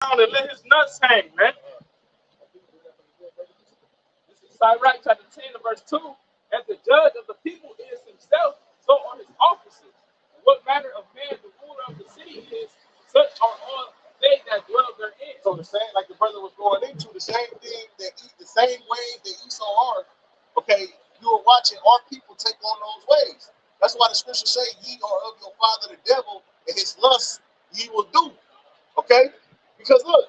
down and let his nuts hang, man. This is Sirach chapter 10 and verse 2. As the judge of the people is himself, so are his officers. And what manner of man the ruler of the city is, such are all they that dwell therein. So the same, like the brother was going into, the same thing that the same way that Esau are, okay, you are watching our people take on those ways. That's why the scriptures say, ye are of your father the devil, and his lusts ye will do. Okay? Because look,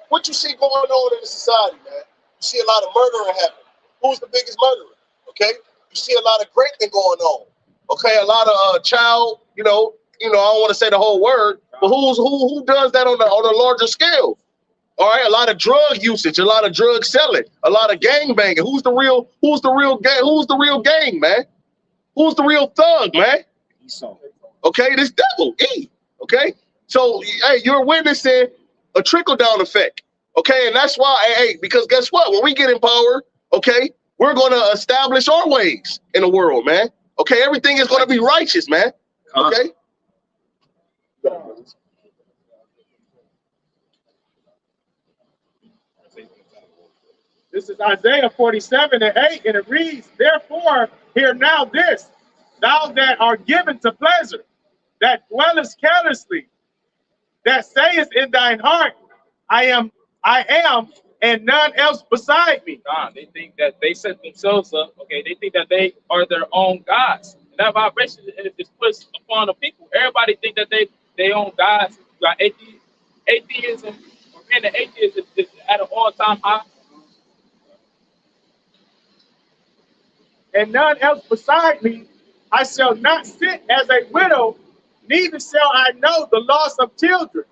what you see going on in the society, man, you see a lot of murdering happen. Who's the biggest murderer? Okay? You see a lot of raping going on. Okay, a lot of child, you know, I don't want to say the whole word, but who does that on a larger scale? All right, a lot of drug usage, a lot of drug selling, a lot of gang banging. Who's the real gang, man? Who's the real thug, man? Esau. Okay, this devil, E. Okay, so hey, you're witnessing a trickle down effect. Okay, and that's why, hey, because guess what? When we get in power, okay, we're going to establish our ways in the world, man. Okay, everything is going to be righteous, man. Okay. This is Isaiah 47 and 8, and it reads, therefore, hear now this, thou that art given to pleasure, that dwellest carelessly, that sayest in thine heart, I am, and none else beside me. God, they think that they set themselves up, okay, they think that they are their own gods. And that vibration is pushed upon the people. Everybody think that they own gods. You got atheism, or being an atheist is at an all-time high. And none else beside me, I shall not sit as a widow, neither shall I know the loss of children.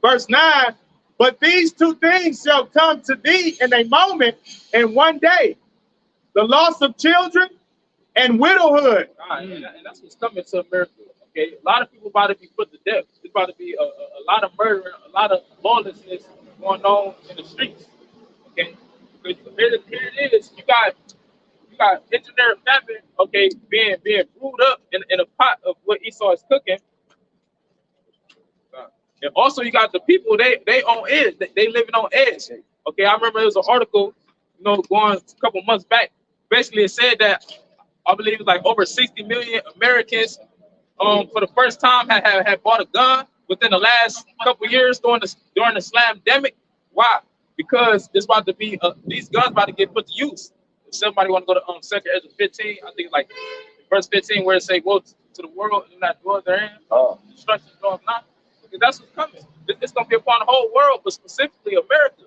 Verse 9, but these two things shall come to thee in a moment, in one day, the loss of children and widowhood. And that's what's coming to America. Okay, a lot of people about to be put to death. There's about to be a lot of murder, a lot of lawlessness going on in the streets. Okay, here it is. You got engineer famine, okay, being brewed up in a pot of what Esau is cooking. And also you got the people, they on edge, they living on edge. Okay, I remember there was an article, going a couple months back. Basically it said that I believe it's like over 60 million Americans for the first time had bought a gun within the last couple years during the slamdemic. Why? Because it's about to be these guns about to get put to use. If somebody want to go to Second Ezra 15, I think like verse 15 where it say, "Woe to the world and that dwell therein, destruction doeth not." Because that's what's coming. It's gonna be upon the whole world, but specifically America.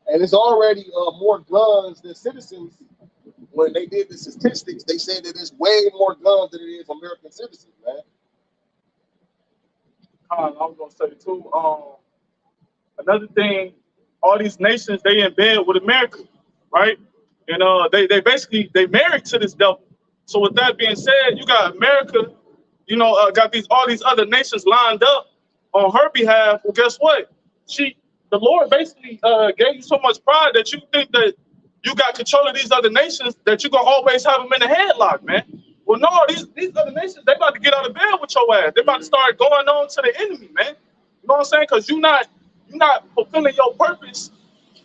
And it's already more guns than citizens. When they did the statistics, they said that it's way more guns than it is American citizens, man. I was gonna say too. Another thing, all these nations they in bed with America, right? And they basically married to this devil. So with that being said, you got America, got all these other nations lined up on her behalf. Well, guess what? The Lord basically gave you so much pride that you think that you got control of these other nations, that you're gonna always have them in a headlock, man. Well, no, these other nations, they about to get out of bed with your ass. They about to start going on to the enemy, man. You know what I'm saying? Because you're not fulfilling your purpose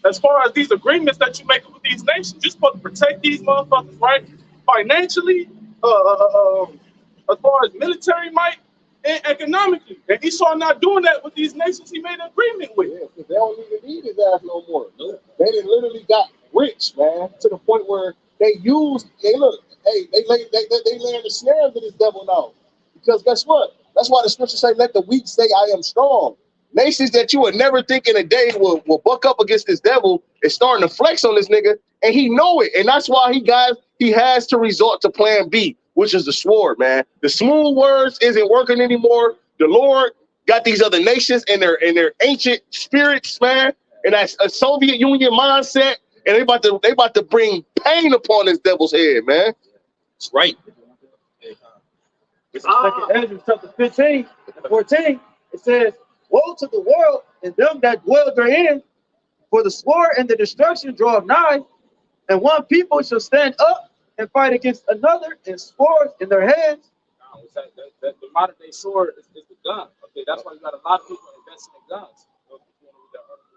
as far as these agreements that you make with these nations. You're supposed to protect these motherfuckers, right? Financially, as far as military might, and economically. And Esau not doing that with these nations he made an agreement with. Yeah, because they don't even need his ass no more. They done literally got rich, man, to the point where they laying the snares of this devil now. Because guess what? That's why the scriptures say, let the weak say I am strong. Nations that you would never think in a day will buck up against this devil is starting to flex on this nigga, and he know it. And that's why he has to resort to plan B, which is the sword, man. The smooth words isn't working anymore. The Lord got these other nations and their ancient spirits, man, and that's a Soviet Union mindset, and they about to bring pain upon this devil's head, man. That's right. It's Second Ezra chapter 15 and 14. It says, woe to the world and them that dwell therein, for the sword and the destruction draw nigh, and one people shall stand up and fight against another, and swords in their hands. The modern day sword is the gun. Okay, that's why you got a lot of people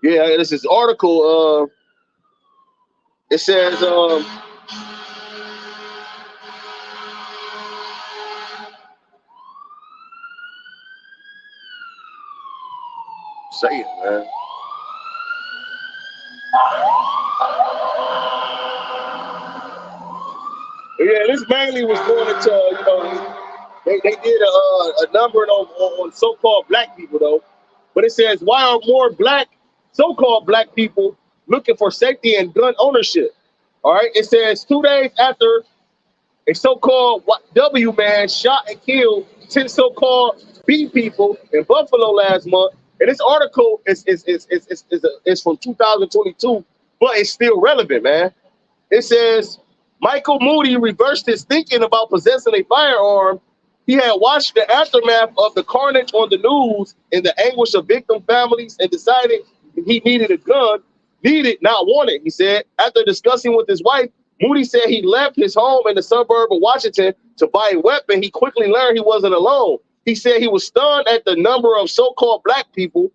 Yeah, this is article. It says say it, man. Yeah, this mainly was going into, you know, they did a number on so-called black people, though. But it says, why are more so-called black people looking for safety and gun ownership? All right, it says 2 days after a so-called W man shot and killed 10 so-called B people in Buffalo last month. And this article is from 2022, but it's still relevant, man. It says Michael Moody reversed his thinking about possessing a firearm. He had watched the aftermath of the carnage on the news and the anguish of victim families and decided he needed a gun, needed, not wanted, he said. After discussing with his wife, Moody said he left his home in the suburb of Washington to buy a weapon. He quickly learned he wasn't alone. He said he was stunned at the number of so-called black people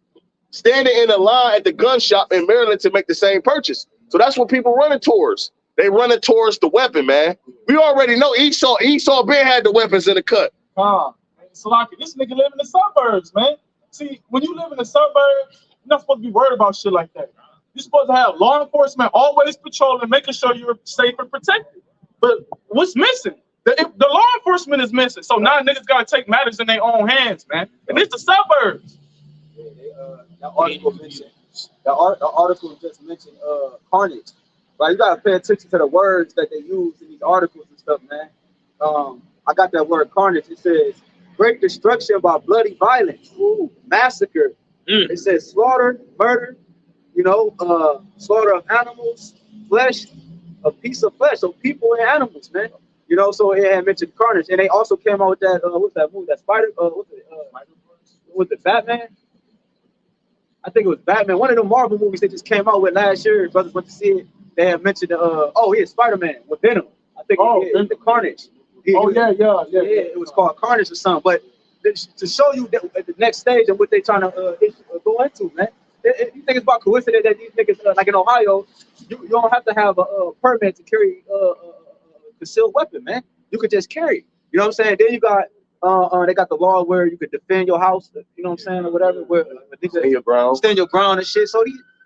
standing in a line at the gun shop in Maryland to make the same purchase. So that's what people running towards. They running towards the weapon, man. We already know Esau Ben had the weapons in the cut. Salaki, this nigga live in the suburbs, man. See, when you live in the suburbs, you're not supposed to be worried about shit like that. You're supposed to have law enforcement always patrolling, making sure you're safe and protected. But what's missing? The law enforcement is missing. So now niggas gotta take matters in their own hands, man. And it's the suburbs. That article mentioned. The article just mentioned carnage. Right, you gotta pay attention to the words that they use in these articles and stuff, man. I got that word carnage. It says great destruction by bloody violence, massacre. It says slaughter, murder, you know, slaughter of animals, flesh, a piece of flesh. So people and animals, man. You know, so it had mentioned carnage, and they also came out with that. What's that movie? That Spider? Was it Batman? I think it was Batman. One of the Marvel movies they just came out with last year. Brothers went to see it. They had mentioned Spider-Man with Venom. I think the Carnage. It was called Carnage or something. But to show you that the next stage and what they're trying to go into, man. You think it's about coincidence that these niggas, like in Ohio, you don't have to have a permit to carry a concealed weapon, man. You could just carry it. You know what I'm saying? Then you got they got the law where you could defend your house, you know what I'm saying, or whatever, where stand your ground and shit. So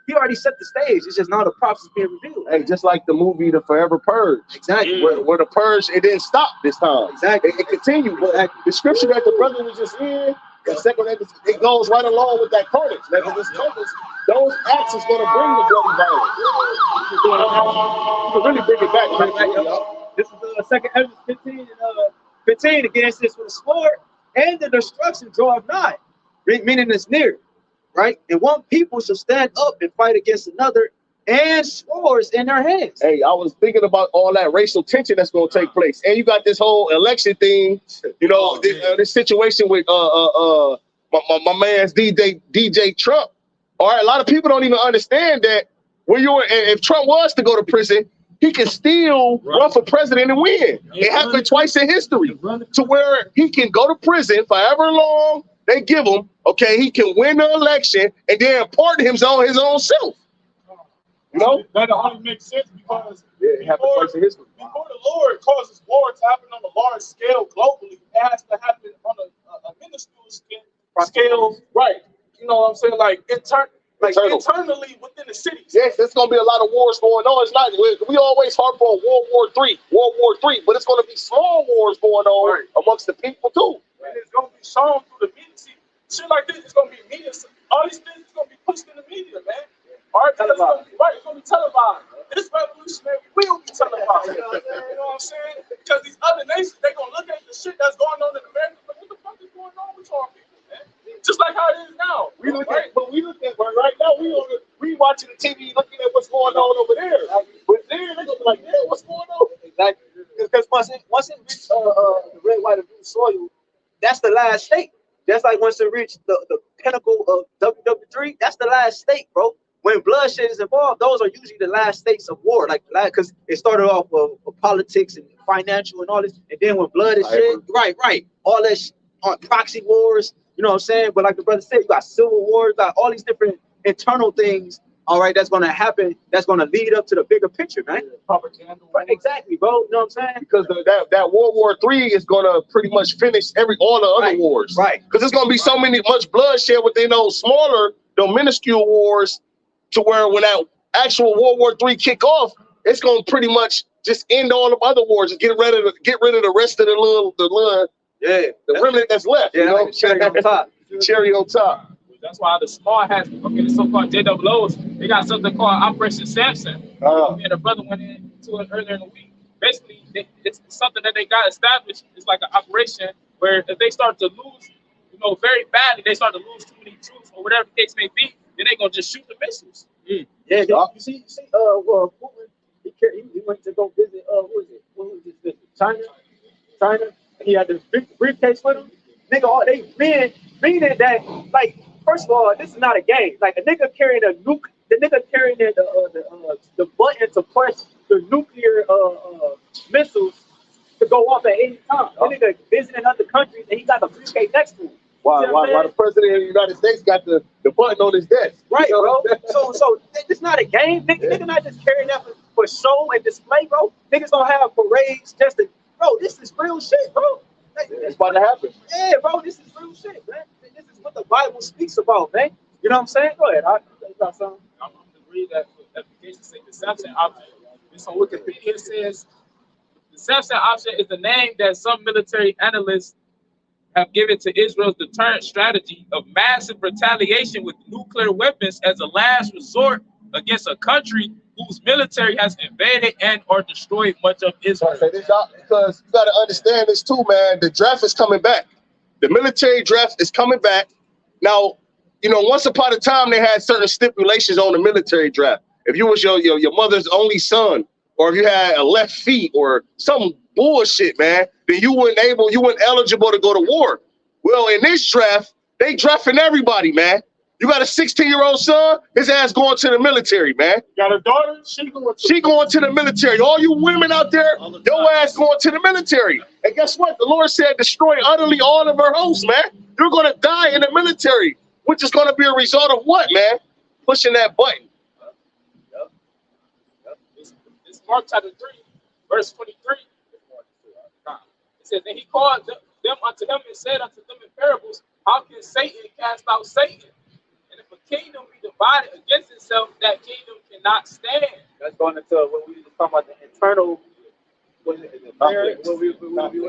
he already set the stage. It's just now the props is being revealed. Hey, just like the movie The Forever Purge. Exactly. Where the purge, it didn't stop this time. Exactly. It continued. But the scripture that the brother was just in, the second, it goes right along with that carnage. Like this compass, those acts is going to bring the bloody violence. You can really bring it back. This is second Ezra 15 and 15 against this with a sword and the destruction draweth nigh, meaning it's near. Right? And one people shall stand up and fight against another and swords in their hands. Hey, I was thinking about all that racial tension that's going to take place. And you got this whole election thing, you know, this situation with my man's DJ Trump. All right, a lot of people don't even understand that if Trump was to go to prison, he can still run for president and win. It happened twice in history to where he can go to prison for however long they give him, okay, he can win the election and then pardon himself his own self. You know? That only makes sense because it happened twice in history. Before the Lord causes war to happen on a large scale globally, it has to happen on a minuscule scale, right? You know what I'm saying? Like internally within the cities. Yes, there's gonna be a lot of wars going on. It's not we always harp on World War III, but it's gonna be small wars going on amongst the people too. And it's gonna be shown through the media. See, shit like this is gonna be media. All these things is gonna be pushed in the media, man. All right, it's gonna be televised. This revolutionary will be televised. You know what I'm saying? Because these other nations, they gonna look at the shit that's going on in America. But what the fuck is going on with our people, man? Just like how it is now. We look at right now. We watching the TV, looking at what's going on over there. But then they gonna be like, yeah, what's going on? Exactly. Because once it reaches the red, white, and blue soil, that's the last state. That's like once it reaches the pinnacle of WW3, that's the last state, bro. When bloodshed is involved, those are usually the last states of war. Like, because it started off with politics and financial and all this, and then when blood is shed, right, all that proxy wars, You know what I'm saying? But like the brother said, you got civil war, you got all these different internal things, all right, that's gonna happen, that's gonna lead up to the bigger picture, man. Propaganda. Right, exactly, bro. You know what I'm saying? Because that World War III is gonna pretty much finish all the other wars. Right. Because there's gonna be so much bloodshed within those smaller, those minuscule wars, to where when that actual World War III kick off, it's gonna pretty much just end all the other wars and get rid of the rest of the remnant that's left. Yeah, you know? like cherry on top. Cherry on top. That's why the small has, okay, the so-called JWOs, they got something called Operation Samson. Me and the brother went into it earlier in the week. Basically, it's something that they got established. It's like an operation where if they start to lose, you know, very badly, they start to lose too many troops or whatever the case may be, then they gonna just shoot the missiles. Yeah, you see, well, he went to go visit, what was this visit? China, and he had this big briefcase with him. Nigga, all they meaning that, like, first of all, this is not a game. Like, a nigga carrying a nuke, the nigga carrying the button to press the nuclear missiles to go off at any time. The nigga visiting other countries and he got the briefcase next to him. Why the president of the United States got the button on his desk? Right, bro. So it's not a game. Nigga not just carrying that for show and display, bro. Niggas don't have parades just to, bro, this is real shit, bro. It's about to happen. Yeah, bro, this is real shit, man. This is what the Bible speaks about, man. You know what I'm saying? Go ahead. You got something? I'm going to read that application say the Samson option. It's on Wikipedia. It says the Samson option is the name that some military analysts have given to Israel's deterrent strategy of massive retaliation with nuclear weapons as a last resort against a country whose military has invaded and or destroyed much of Israel. Because you got to understand this too, man. The draft is coming back. The military draft is coming back. Now, you know, once upon a time, they had certain stipulations on the military draft. If you was your mother's only son, or if you had a left feet or some bullshit, man, then you weren't eligible to go to war. Well, in this draft, they drafting everybody, man. You got a 16-year-old son, his ass going to the military, man. Got a daughter, she going to the military. All you women out there, your ass going to the military. And guess what? The Lord said, destroy utterly all of her hosts, man. You're going to die in the military, which is going to be a result of what, man? Pushing that button. It's Mark chapter 3, verse 23. It says, and he called them unto him and said unto them in parables, how can Satan cast out Satan? And if a kingdom be divided against itself, that kingdom cannot stand. That's going into what we were just talking about, the internal,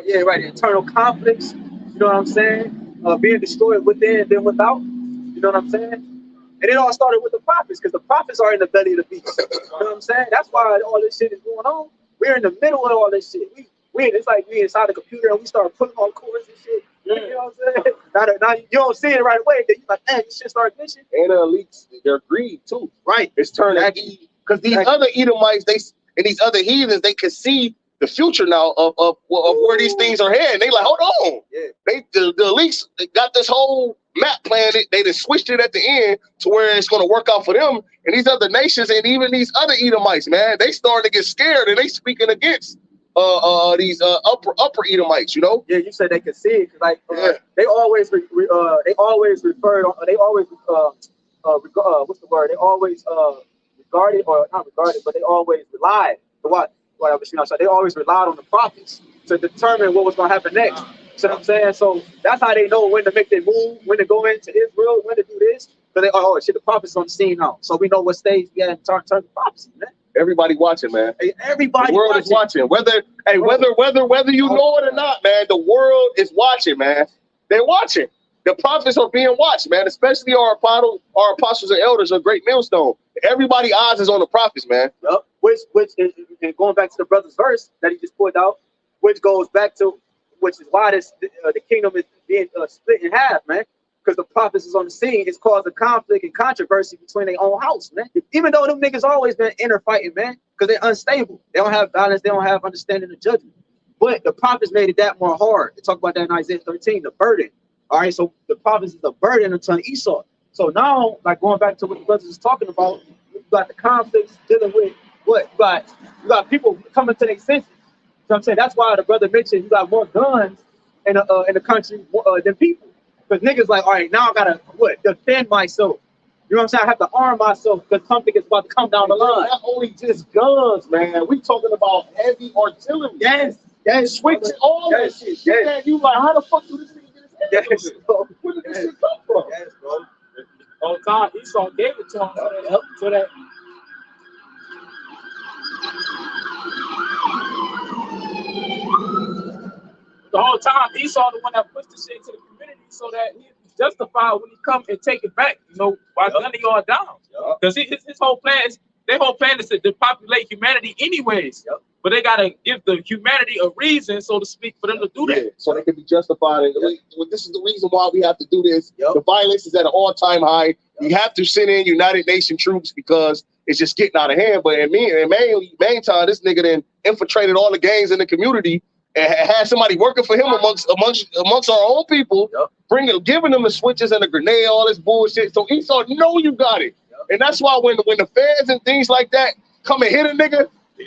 yeah, right, the internal conflicts, you know what I'm saying? Being destroyed within and without, you know what I'm saying? And it all started with the prophets, because the prophets are in the belly of the beast. You know what I'm saying? That's why all this shit is going on. We're in the middle of all this shit. It's like we inside the computer and we start putting on cords and shit. You know what I'm saying? Now you don't see it right away. Then you're like, man, this shit start glitching. And the elites, they're greed too. Right. It's turning because these other Edomites, and these other heathens, they can see the future now of where these things are heading. They like, hold on. Yeah. The elites got this whole map plan. They just switched it at the end to where it's going to work out for them. And these other nations and even these other Edomites, man, they starting to get scared and they speaking against these upper Edomites, you know? Yeah, you said they could see it, cause like they always referred, they always what's the word? They always regarded, or not regarded, but they always relied. They always relied on the prophets to determine what was going to happen next. You know what I'm saying? So that's how they know when to make their move, when to go into Israel, when to do this. Because the prophets on the scene now. So we know what stage we at in terms of prophecy, man. Everybody watching, man. Hey, everybody, the world is watching. Whether you know it or not, man, the world is watching, man. They're watching. The prophets are being watched, man. Especially our apostles and elders, a great millstone. Everybody's eyes is on the prophets, man. Yep. Which and going back to the brother's verse that he just pulled out, which goes back to, which is why the kingdom is being split in half, man. Because the prophets is on the scene, it's caused a conflict and controversy between their own house, man. Even though them niggas always been inner fighting, man, because they're unstable. They don't have balance. They don't have understanding of judgment. But the prophets made it that more hard. They talk about that in Isaiah 13, the burden. All right, so the prophets is a burden unto Esau. So now, like going back to what the brothers is talking about, you got the conflicts dealing with what? You got people coming to their senses. So I'm saying that's why the brother mentioned you got more guns in the country than people. Because niggas like, all right, now I gotta what? Defend myself. You know what I'm saying? I have to arm myself because something is about to come down the line. Not only just guns, man. We talking about heavy artillery. Yes, yes, Switching all that shit. Shit that you like, how the fuck do this nigga get his hands on it? Where did this shit come from? Yes, bro. All the time Esau gave it to him so that the whole time Esau the one that pushed the shit to the community so that he justified when he come and take it back, you know, by gunning y'all down. Because his whole plan is, their whole plan is to depopulate humanity anyways. But they gotta give the humanity a reason, so to speak, for them to do that. Yeah, so they can be justified. And this is the reason why we have to do this. The violence is at an all-time high. We have to send in United Nations troops because it's just getting out of hand. But in main time, this nigga then infiltrated all the gangs in the community and had somebody working for him amongst our own people, giving them the switches and the grenade, all this bullshit. So Esau know you got it. And that's why when the feds and things like that come and hit a nigga, they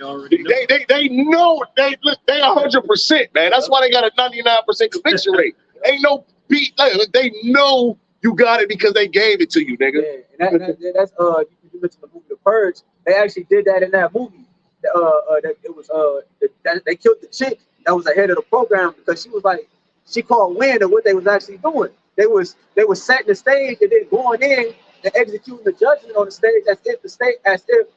know they 100%, man. That's why they got a 99% conviction rate. Ain't no beat. They know you got it because they gave it to you, nigga. Yeah, and that's you mentioned the movie The Purge. They actually did that in that movie. That it was they killed the chick that was ahead of the program because she was like, she called wind of what they was actually doing. They was setting the stage and then going in and executing the judgment on the stage as if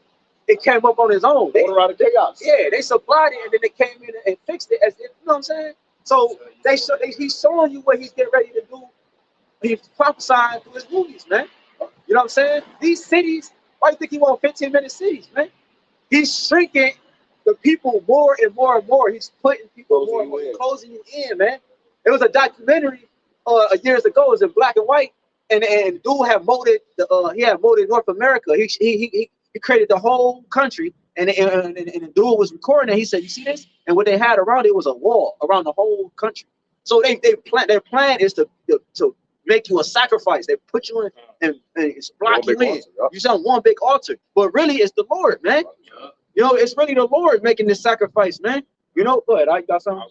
it came up on its own. Order out of chaos. Yeah, they supplied it and then they came in and fixed it as if, you know what I'm saying? So he's showing you what he's getting ready to do. He's prophesying through his movies, man. You know what I'm saying? These cities, why do you think he want 15-minute cities, man? He's shrinking the people more and more and more. He's putting people more and more, closing you in, man. There was a documentary years ago, it was in black and white, and dude had molded North America. He created the whole country, and the dude was recording it. He said, "You see this?" And what they had around it was a wall around the whole country. So their plan is to make you a sacrifice. They put you in and block you in. You sound one big altar, but really it's the Lord, man. You know, it's really the Lord making this sacrifice, man. You know, go ahead. I got something.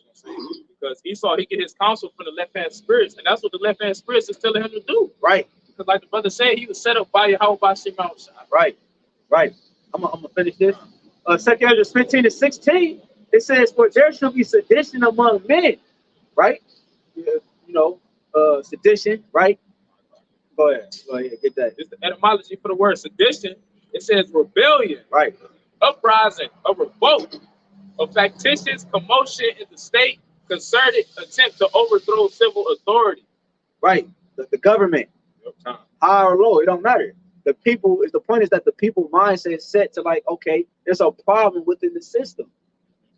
Because Esau, he get his counsel from the left-hand spirits, and that's what the left-hand spirits is telling him to do. Right. Because like the brother said, he was set up by YAHWASHI. Right. Right. I'm gonna finish this. 2 Ezra 15-16. It says, "For there shall be sedition among men." Right. You know, sedition. Right. Go ahead. Get that. It's the etymology for the word sedition. It says rebellion. Right. Uprising, a revolt, a factitious commotion in the state, concerted attempt to overthrow civil authority. Right. The government, high or low, it don't matter. The point is that the people mindset is set to like, okay, there's a problem within the system,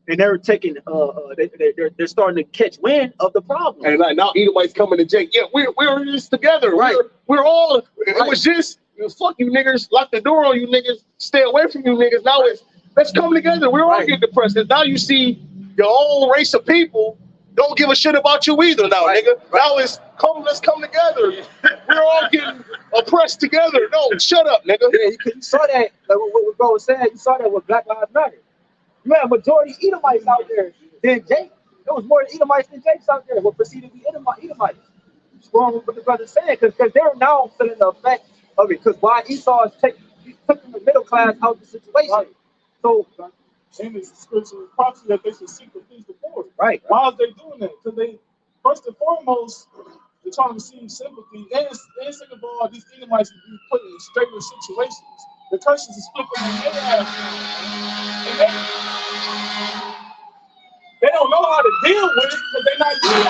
and they're taking they're starting to catch wind of the problem. And like now Edomites coming to Jake. Yeah, we're in this together. Right. We're all. It was just fuck you niggas, lock the door on you niggas, stay away from you niggas. Now it's let's come together. We're all getting depressed. And now you see your own race of people don't give a shit about you either now, nigga. Now it's let's come together. We're all getting oppressed together. No, shut up, nigga. Yeah, you saw that, like what bro was saying, you saw that with Black Lives Matter. You had a majority Edomites out there than Jake. There was more Edomites than Jakes out there. What proceeded to be Edomites. It's wrong with what the brother saying, because they're now feeling the effect of it. Because why Esau took the middle class out of the situation. Right. So, and it's a spiritual prophecy that they should seek the peace of the Lord. Right. Why are they doing that? Because they, first and foremost, they're trying to receive sympathy. And second of all, these Edomites will be put in straighter situations. The curses is flipping in their ass. And they don't know how to deal with it because they're not doing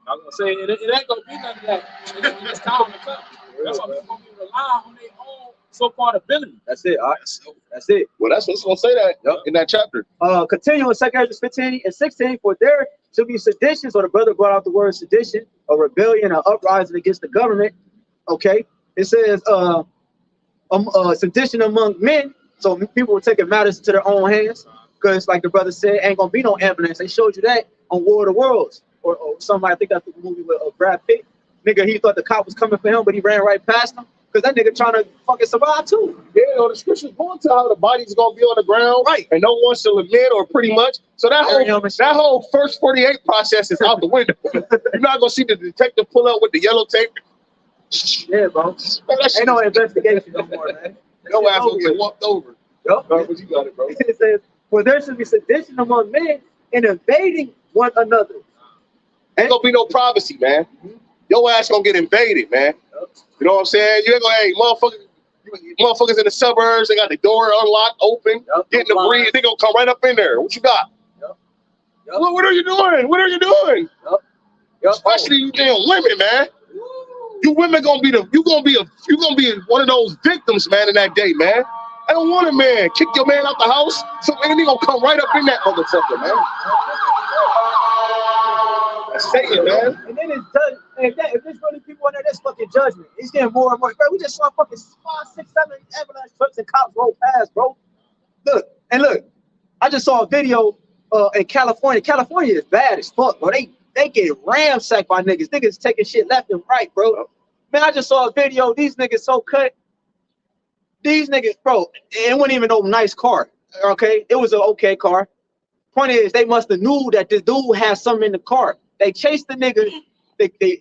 I was gonna say it ain't gonna be none of that. It's time to come. That's why we're gonna be relying on their own so-called ability. That's it. That's it. Well, that's what's gonna say that in that chapter. Continue in 2 Ezra 15-16. For there shall be sedition. So the brother brought out the word sedition, a rebellion, an uprising against the government. Okay. It says sedition among men. So people were taking matters into their own hands. Because like the brother said, ain't gonna be no ambulance. They showed you that on War of the Worlds. Or somebody, I think that's the movie with Brad Pitt. Nigga, he thought the cop was coming for him, but he ran right past him. because that nigga trying to fucking survive too. Yeah, the scripture's going to how the body's gonna be on the ground, Right? And no one shall admit, or pretty much. So that whole first 48 process is out the window. You're not gonna see the detective pull up with the yellow tape. Yeah, bro. Man, ain't no investigation no more, man. Your ass gonna get walked over. Yup. But you got it, bro. It says, "For there should be sedition among men and invading one another." Ain't gonna be no privacy, man. Your ass gonna get invaded, man. You know what I'm saying? You ain't gonna, hey, motherfuckers in the suburbs, they got the door unlocked, open, getting the breeze, they gonna come right up in there. What you got? What are you doing? What are you doing? Especially you damn women, man. You women gonna be one of those victims, man, in that day, man. I don't want a man. Kick your man out the house, so man, they gonna come right up in that motherfucker, man. That's Satan, man. And then it's judgment. If there's really people in there, that's fucking judgment. It's getting more and more. Bro, we just saw fucking 5, 6, 7 ambulance trucks and cops roll past, bro. Look, I just saw a video in California. California is bad as fuck, bro. They get ramsacked by niggas. Niggas taking shit left and right, bro. Man, I just saw a video. These niggas so cut. These niggas, bro, it wasn't even no nice car. Okay, it was an okay car. Point is, they must have knew that this dude had something in the car. They chased the nigga.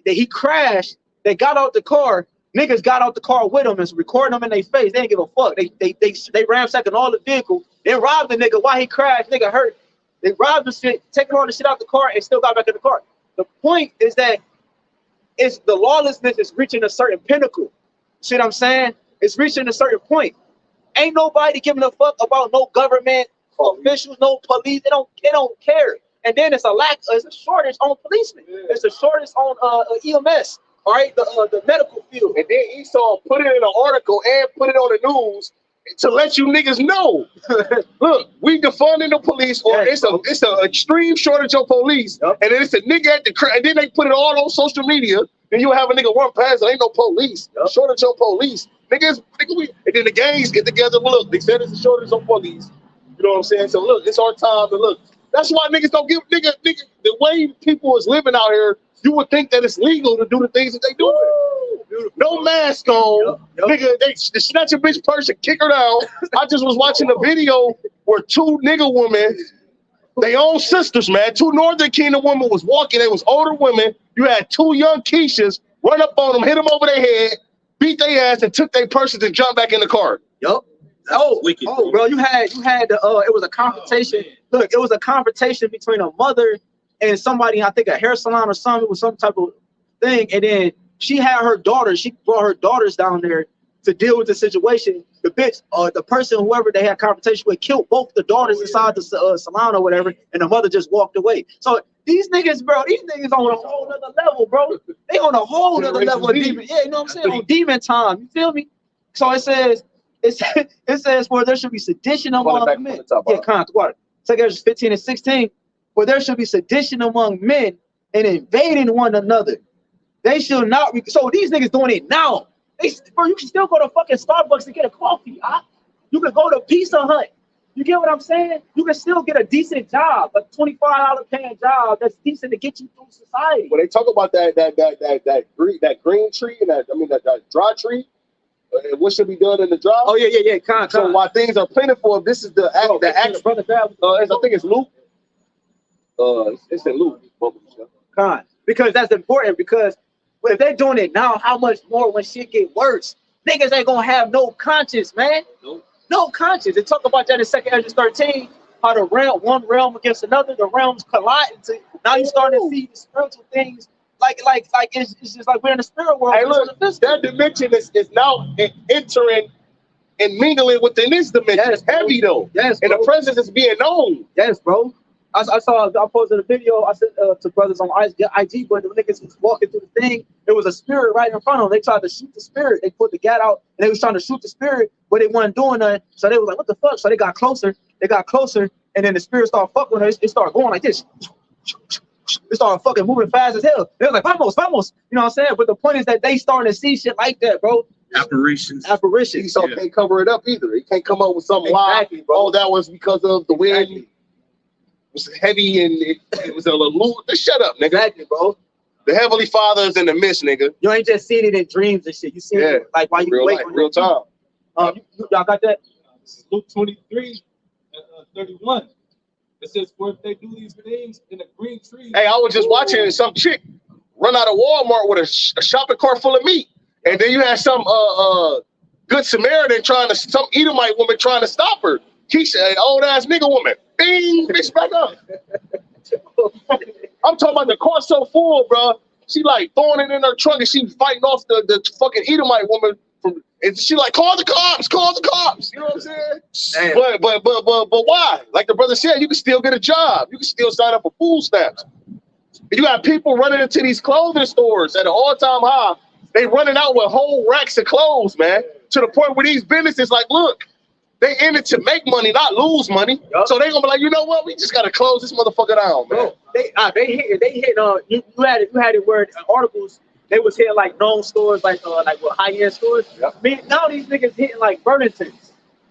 He crashed. They got out the car. Niggas got out the car with him and recording them in their face. They didn't give a fuck. They ransacking all the vehicle. They robbed the nigga while he crashed. Nigga hurt. They robbed the shit, taking all the shit out the car, and still got back in the car. The point is that it's the lawlessness is reaching a certain pinnacle. See what I'm saying? It's reaching a certain point. Ain't nobody giving a fuck about no government officials, no police. They don't care. And then it's a shortage on policemen. It's a shortage on EMS. All right, the medical field. And then Esau put it in an article and put it on the news to let you niggas know. Look, we defunding the police, or it's a extreme shortage of police, and then it's a nigga at the and then they put it all on social media. Then you have a nigga run past, there ain't no police. Shortage of police. Niggas, and then the gangs get together. Well, look, they said it's a shortage of police. You know what I'm saying? So look, it's our time to look. That's why niggas don't give nigga the way people is living out here. You would think that it's legal to do the things that they doing. No mask on, nigga. They snatch a bitch purse and kick her down. I just was watching a video where 2 nigga women, they own sisters, man. 2 Northern Kingdom women was walking. They was older women. You had 2 young Keishas run up on them, hit them over their head, beat their ass, and took their purses and jumped back in the car. Wicked, bro, you had it was a confrontation. Look, it was a confrontation between a mother and somebody, I think a hair salon or something. It was some type of thing. And then she had her daughter. She brought her daughters down there to deal with the situation. The bitch, the person, whoever they had confrontation with, killed both the daughters inside the salon or whatever, and the mother just walked away. So these niggas, bro, on a whole other level, bro. They on a whole other level of demon. Yeah, you know what I'm saying? On demon time. You feel me? So it says, where there should be sedition among men. Yeah, Khan, water. Second 15 and 16. Where there should be sedition among men and invading one another. They should not. So these niggas doing it now. Bro, you can still go to fucking Starbucks and get a coffee. You can go to Pizza Hut. You get what I'm saying? You can still get a decent job, a $25 paying job that's decent to get you through society. When they talk about that green tree and that dry tree, what should be done in the dry? Oh yeah. So while things are plentiful, this is the act. I think it's Luke. It's in Luke. Because that's important. Because if they're doing it now, how much more when shit get worse? Niggas ain't gonna have no conscience, man. No conscience. They talk about that in 2 Ezra 13. How the one realm against another, the realms collide. Now you starting to see the spiritual things. Like it's just like we're in the spirit world. Hey, look, that dimension is now entering and mingling within this dimension. Yes, it's heavy though. Yes, and bro. the presence is being known. Yes, bro. I posted a video. I sent to brothers on IG, but the niggas was walking through the thing. There was a spirit right in front of them. They tried to shoot the spirit. They put the gat out and they was trying to shoot the spirit, but they weren't doing nothing. So they was like, "What the fuck?" So they got closer. And then the spirit started fucking with them. It started going like this. It started fucking moving fast as hell. They was like, "Vamos, vamos." You know what I'm saying? But the point is that they starting to see shit like that, bro. Apparitions. So can't cover it up either. He can't come up with something live. Oh, that was because of the wind. It was heavy and it was a little. Just shut up, nigga. Exactly, bro. The Heavenly Father is in the midst, nigga. You ain't just seen it in dreams and shit. You see it like while you real wait life, on real time. Y'all got that? This is Luke 23, 31. It says, for if they do these things in a green tree. Hey, I was just watching some chick run out of Walmart with a shopping cart full of meat. And then you had some good Samaritan some Edomite woman trying to stop her. Keisha, an old ass nigga woman. Bing, bitch, back up. I'm talking about the car so full, bro. She like throwing it in her trunk and she fighting off the fucking Edomite woman and she like, call the cops, call the cops. You know what I'm saying? But why? Like the brother said, you can still get a job. You can still sign up for food stamps. You got people running into these clothing stores at an all-time high. They running out with whole racks of clothes, man. To the point where these businesses like, look, they in it to make money, not lose money. Yep. So they gonna be like, you know what? We just gotta close this motherfucker down, man. Bro, they hit you had it where articles they was hitting like known stores like high-end stores. Yep. I mean, now these niggas hitting like Burlingtons. You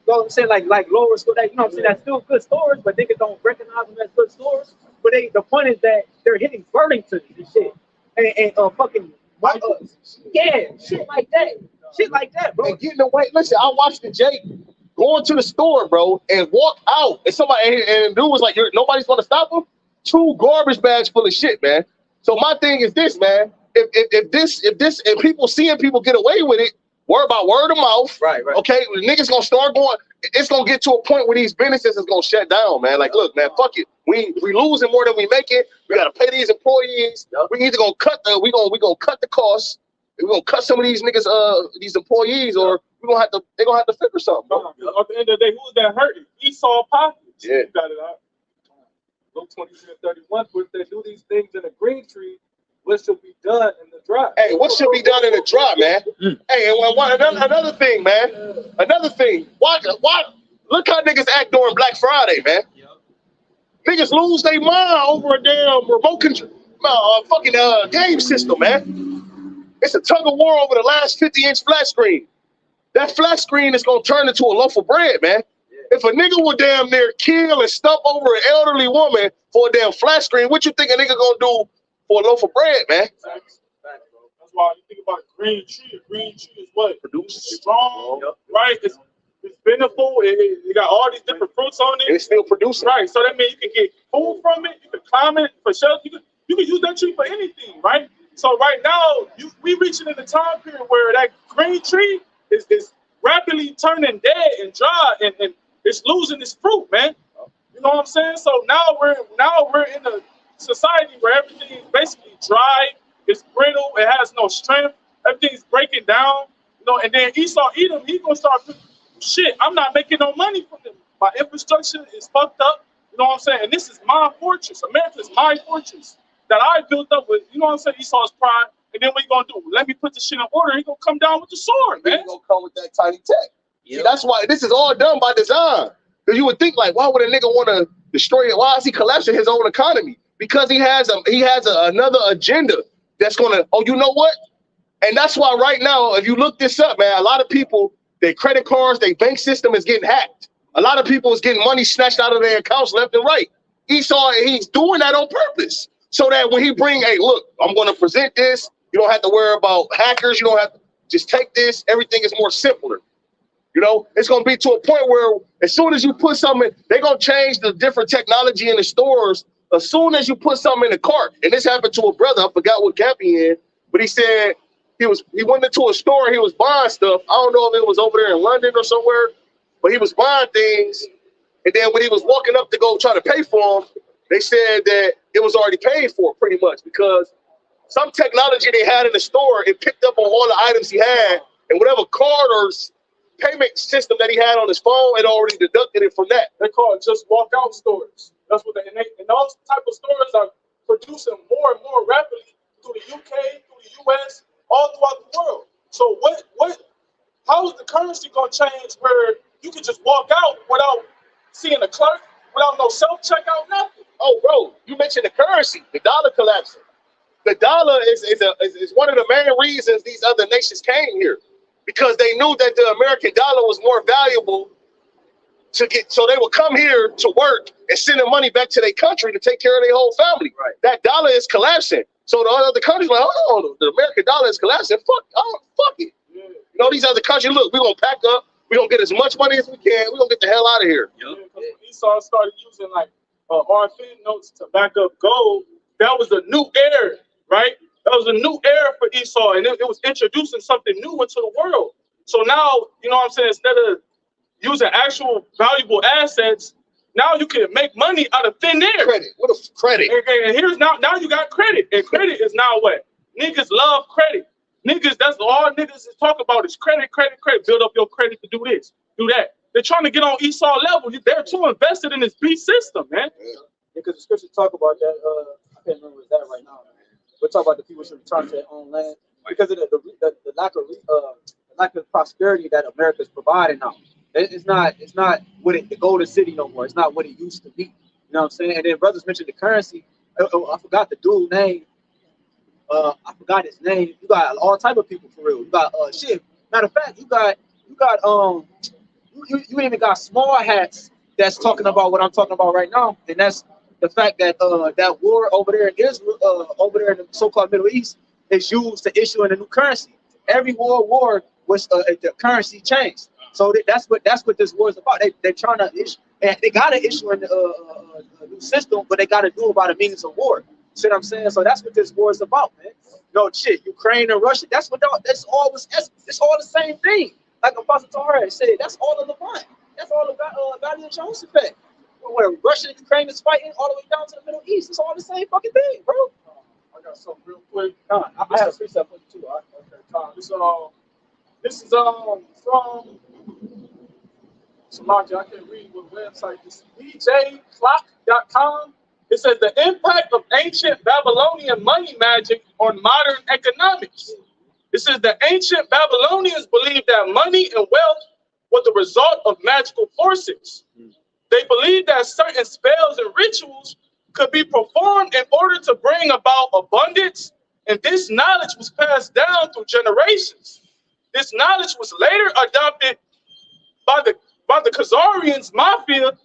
know what I'm saying? Like lower store, you know what I'm saying? That's still good stores, but niggas don't recognize them as good stores. But the point is that they're hitting Burlingtons and shit. And fucking shit like that. Shit like that, bro. And getting away. Listen, I watched the Jake going to the store, bro, and walk out. And somebody and dude was like, nobody's gonna stop him. 2 garbage bags full of shit, man. So my thing is this, man. If people seeing people get away with it, worry about word of mouth. Right. Okay, the niggas gonna start going. It's gonna get to a point where these businesses is gonna shut down, man. Like, look, man, fuck it. We losing more than we making. We gotta pay these employees. We either gonna cut we gonna cut the costs. We're gonna cut some of these niggas, these employees, or they're gonna have to figure something. At the end of the day, who's that hurting? Esau pockets. Yeah. You got it out. Luke 23 and 31. For if they do these things in a green tree, what should be done in the dry? Hey, what should be done in the dry, man? Hey, and another thing, man. Another thing. Why? Look how niggas act during Black Friday, man. Yep. Niggas lose their mind over a damn remote control, game system, man. It's a tug of war over the last 50-inch flat screen. That flat screen is gonna turn into a loaf of bread, man. Yeah. If a nigga would damn near kill and stump over an elderly woman for a damn flat screen, what you think a nigga gonna do for a loaf of bread, man? That's why you think about a green tree. A green tree is what? It's strong, right? It's beneficial. It got all these different fruits on it. And it's still producing. Right. So that means you can get food from it. You can climb it for shelter. You can use that tree for anything, right? So right now, we reaching in the time period where that green tree is rapidly turning dead and dry, and it's losing its fruit, man. You know what I'm saying? So now we're in a society where everything is basically dry, it's brittle, it has no strength, everything's breaking down, you know. And then Esau Edom, he gonna start shit. I'm not making no money from them. My infrastructure is fucked up. You know what I'm saying? And this is my fortress. America's my fortress that I built up with, you know what I'm saying, Esau's pride. And then what you gonna do? Let me put this shit in order. He gonna come down with the sword, man. He gonna come with that tiny tech. Yep. See, that's why this is all done by design. Because you would think, like, why would a nigga want to destroy it? Why is he collapsing his own economy? Because he has another agenda that's gonna. Oh, you know what? And that's why right now, if you look this up, man, a lot of people, their credit cards, their bank system is getting hacked. A lot of people is getting money snatched out of their accounts left and right. Esau, he's doing that on purpose. So that when he bring, hey, look, I'm going to present this. You don't have to worry about hackers. You don't have to just take this. Everything is more simpler. You know, it's going to be to a point where as soon as you put something, they're going to change the different technology in the stores. As soon as you put something in the cart, and this happened to a brother, I forgot what camp he in, but he said he went into a store, he was buying stuff. I don't know if it was over there in London or somewhere, but he was buying things. And then when he was walking up to go try to pay for them, they said that it was already paid for pretty much because some technology they had in the store, it picked up on all the items he had, and whatever card or payment system that he had on his phone, it already deducted it from that. They call it just walkout stores. That's what and those type of stores are producing more and more rapidly through the UK, through the US, all throughout the world. So how is the currency gonna change where you can just walk out without seeing a clerk, without no self-checkout, nothing? Oh, bro, you mentioned the currency, the dollar collapsing. The dollar is one of the main reasons these other nations came here, because they knew that the American dollar was more valuable so they would come here to work and send the money back to their country to take care of their whole family. Right. That dollar is collapsing. So the other countries like, oh, the American dollar is collapsing. Fuck it. Yeah. You know, these other countries, look, we're gonna pack up, we're gonna get as much money as we can, we're gonna get the hell out of here. Yeah, because when Esau started using like RFN notes to back up gold, that was a new era, right? That was a new era for Esau, and it was introducing something new into the world. So now, you know what I'm saying, instead of using actual valuable assets, now you can make money out of thin air. Credit, what a credit. And here's now you got credit, and credit is now what? Niggas love credit. Niggas, that's all niggas is talk about is credit, credit, credit. Build up your credit to do this, do that. They're trying to get on Esau level. They're too invested in this beast system, man. Yeah, because the scriptures talk about that. I can't remember where it's at right now. We're talking about the people should return to their own land because of the lack of prosperity that America is providing now. It's not what the golden city no more. It's not what it used to be. You know what I'm saying? And then brothers mentioned the currency. I forgot the dude's name. I forgot his name. You got all type of people for real. You got shit. Matter of fact, you even got small hats that's talking about what I'm talking about right now, and that's the fact that that war over there in Israel, over there in the so-called Middle East, is used to issue in a new currency. Every world war was the currency changed. So that's what this war is about. They're trying to issue, and they gotta issue in a new system, but they gotta do it by the means of war. See what I'm saying? So that's what this war is about, man. No shit, Ukraine and Russia. That's all the same thing. Like Apostle Torah said, that's all of the Levant. That's all of Valley of Jehoshaphat. Where Russia and Ukraine is fighting all the way down to the Middle East. It's all the same fucking thing, bro. I got something real quick. I have a precept for you too. All right? Okay, this is from Salakia. I can't read what website this is. DJClock.com. It says the impact of ancient Babylonian money magic on modern economics. It says the ancient Babylonians believed that money and wealth were the result of magical forces. They believed that certain spells and rituals could be performed in order to bring about abundance, and this knowledge was passed down through generations. This knowledge was later adopted by the Khazarians Mafia,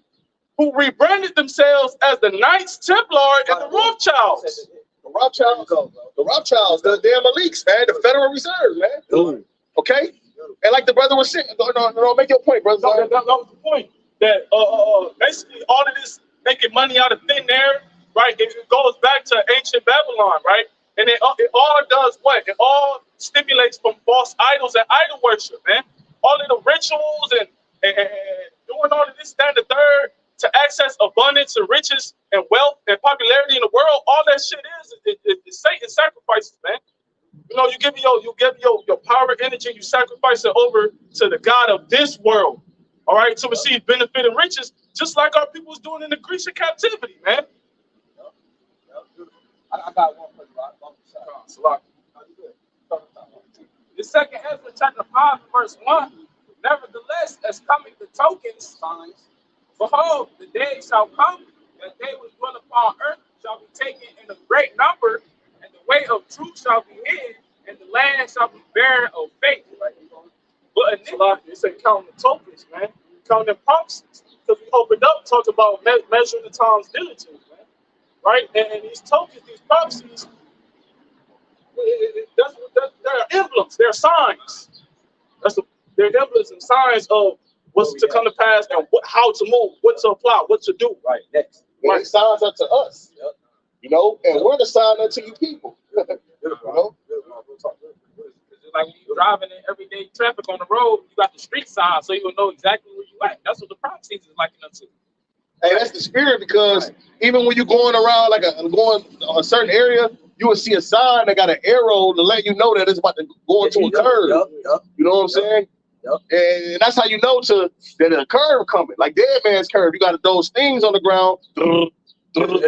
who rebranded themselves as the Knights Templar and the Rothschilds. The Rothschilds, the damn elites, man, the Federal Reserve, man. Ooh. Okay? And like the brother was saying, no, make your point, brother. That was the point. That basically all of this making money out of thin air, right? It goes back to ancient Babylon, right? And it all does what? It all stimulates from false idols and idol worship, man. All of the rituals and doing all of this, that, and the third to access abundance and riches and wealth and popularity in the world. All that shit is Satan sacrifices, man. You know, you give your power, energy, you sacrifice it over to the God of this world. All right, to receive benefit and riches, just like our people was doing in the Grecian captivity, man. I got one for you. The second Ezra chapter 5, verse 1. Nevertheless, as coming the tokens, signs, behold, the day shall come, that they which dwell upon earth shall be taken in a great number, and the way of truth shall be hid, and the land shall be barren of faith. But it said count the tokens, man. Count the promises. Because we opened up, talked about measuring the times diligently, man. Right? And these tokens, these prophecies, they're emblems, they're signs. They're emblems and signs of what's to come to pass and how to move, what to apply, what to do. Right, next. Right, signs unto us. Yep. You know, and we're the sign unto you people. You know? Like when you're driving in everyday traffic on the road, you got the street sign, so you will know exactly where you at. That's what the prophecies is likened unto. Hey, that's the spirit, because even when you're going around going a certain area, you will see a sign that got an arrow to let you know that it's about to go into a curve. Yep. You know what I'm saying? Yep. And that's how you know that a curve coming, like dead man's curve. You got those things on the ground. It'll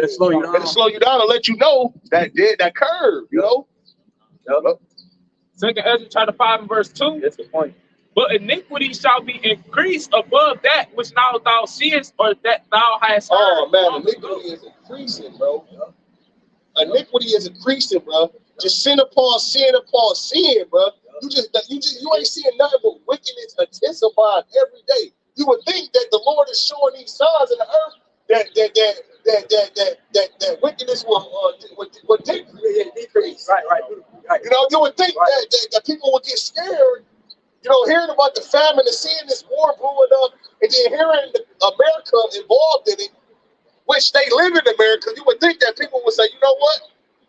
slow you down. It'll slow you down and let you know that curve. You know. Yep. Second Ezra chapter 5 and verse 2. That's the point. But iniquity shall be increased above that which now thou seest, or that thou hast heard. Oh man, iniquity is increasing, bro. Iniquity is increasing, bro. Just sin upon sin upon sin, bro. You ain't seeing nothing but wickedness intensified every day. You would think that the Lord is showing these signs in the earth that wickedness will decrease. know, you would think that people would get scared, you know, hearing about the famine and seeing this war brewing up, and then hearing America involved in it, which they live in America. You would think that people would say, you know what?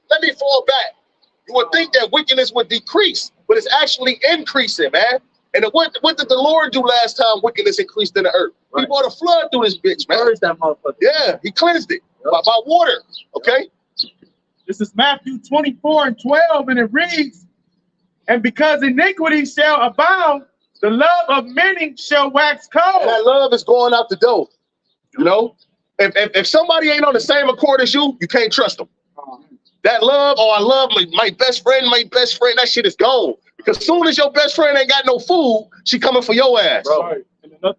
Let me fall back. You would think that wickedness would decrease, but it's actually increasing, man. And what did the Lord do last time wickedness increased in the earth? He brought a flood through this bitch, man. That motherfucker. Yeah, he cleansed it by water, okay? This is Matthew 24:12, and it reads, and because iniquity shall abound, the love of many shall wax cold. And that love is going out the door, you know? If somebody ain't on the same accord as you, you can't trust them. That love, oh, I love my best friend, that shit is gone. Because as soon as your best friend ain't got no food, she coming for your ass. Right. And another,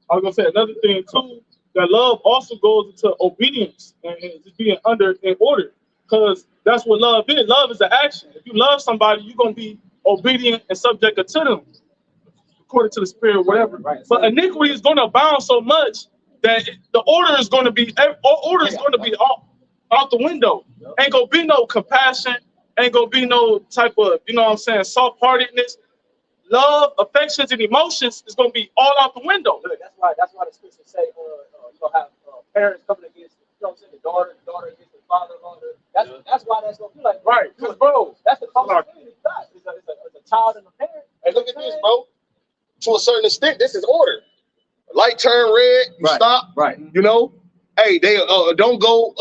I was gonna say another thing too, that love also goes into obedience and just being in order. Because that's what love is. Love is an action. If you love somebody, you're gonna be obedient and subject to them, according to the spirit, whatever. Right. But iniquity is gonna abound so much that the order is gonna be out the window. Ain't gonna be no compassion, ain't gonna be no type of, you know what I'm saying, soft-heartedness. Love, affections, and emotions is gonna be all out the window. That's why the scriptures say, you know, have parents coming against, you know what I'm saying, the daughter against the father. That's why that's gonna be like, right? Because bro, that's the closest thing it's got. It's a child and a parent. Hey, look at this, bro. To a certain extent, this is order. Light turn red, you stop. Right. You know, hey, they don't go.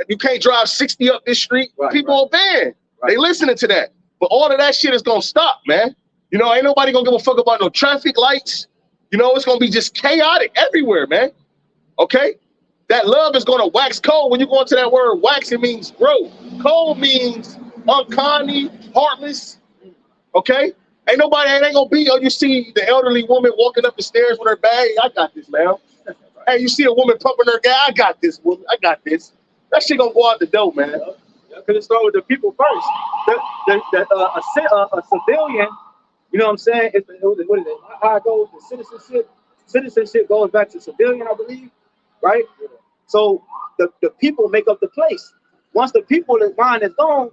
You can't drive 60 up this street. People are banned. They listening to that. But all of that shit is gonna stop, man. You know, ain't nobody gonna give a fuck about no traffic lights. You know, it's gonna be just chaotic everywhere, man. Okay? That love is gonna wax cold. When you go into that word wax, it means grow. Cold means uncanny, heartless. Okay? Ain't gonna be, you see the elderly woman walking up the stairs with her bag. I got this, man. Hey, you see a woman pumping her gas. I got this, woman. I got this. That shit gonna go out the door, man. Because it starts with the people first. A civilian, you know what I'm saying? What is it? How it goes? The citizenship goes back to civilian, I believe, right? So the people make up the place. Once the people line is gone,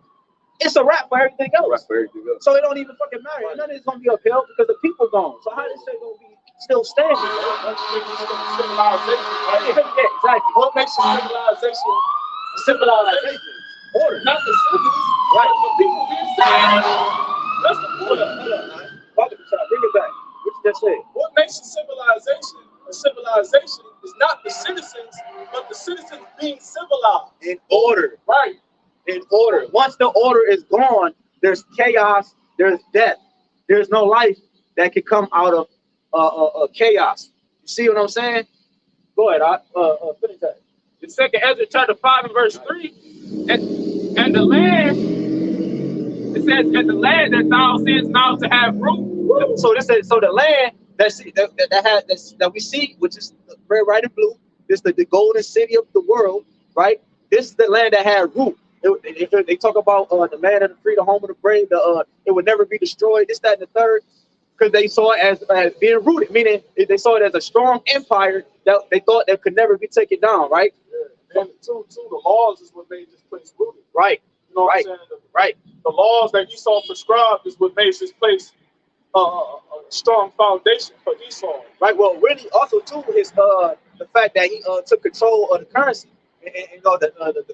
it's a wrap for everything else. So it don't even fucking matter. None of it's gonna be upheld because the people gone. So how this shit gonna be still standing? Civilization. Yeah, exactly. What makes civilization? Civilization. Order, not the citizens. Right. The people being civilized. That's the order. Bring it back. What you just said? What makes a civilization? A civilization is not the citizens, but the citizens being civilized. In order. Right. In order. Once the order is gone, there's chaos, there's death. There's no life that can come out of chaos. You see what I'm saying? Go ahead, finish that. The second Ezra chapter 5 and verse 3, and the land, it says, and the land that thou seest now to have root. So this is, so the land that we see, which is red, white, and blue, this is the golden city of the world, right? This is the land that had root. If they talk about the land of the free, the home of the brave, it would never be destroyed. This, that, and the third, because they saw it as being rooted, meaning they saw it as a strong empire that they thought that could never be taken down, right? Yeah. And two, the laws is what made this place rooted. Right. You know what I'm saying? Right. The laws that Esau prescribed is what makes this place a strong foundation for Esau. Right. Well, really, also too is the fact that he took control of the currency. And you know the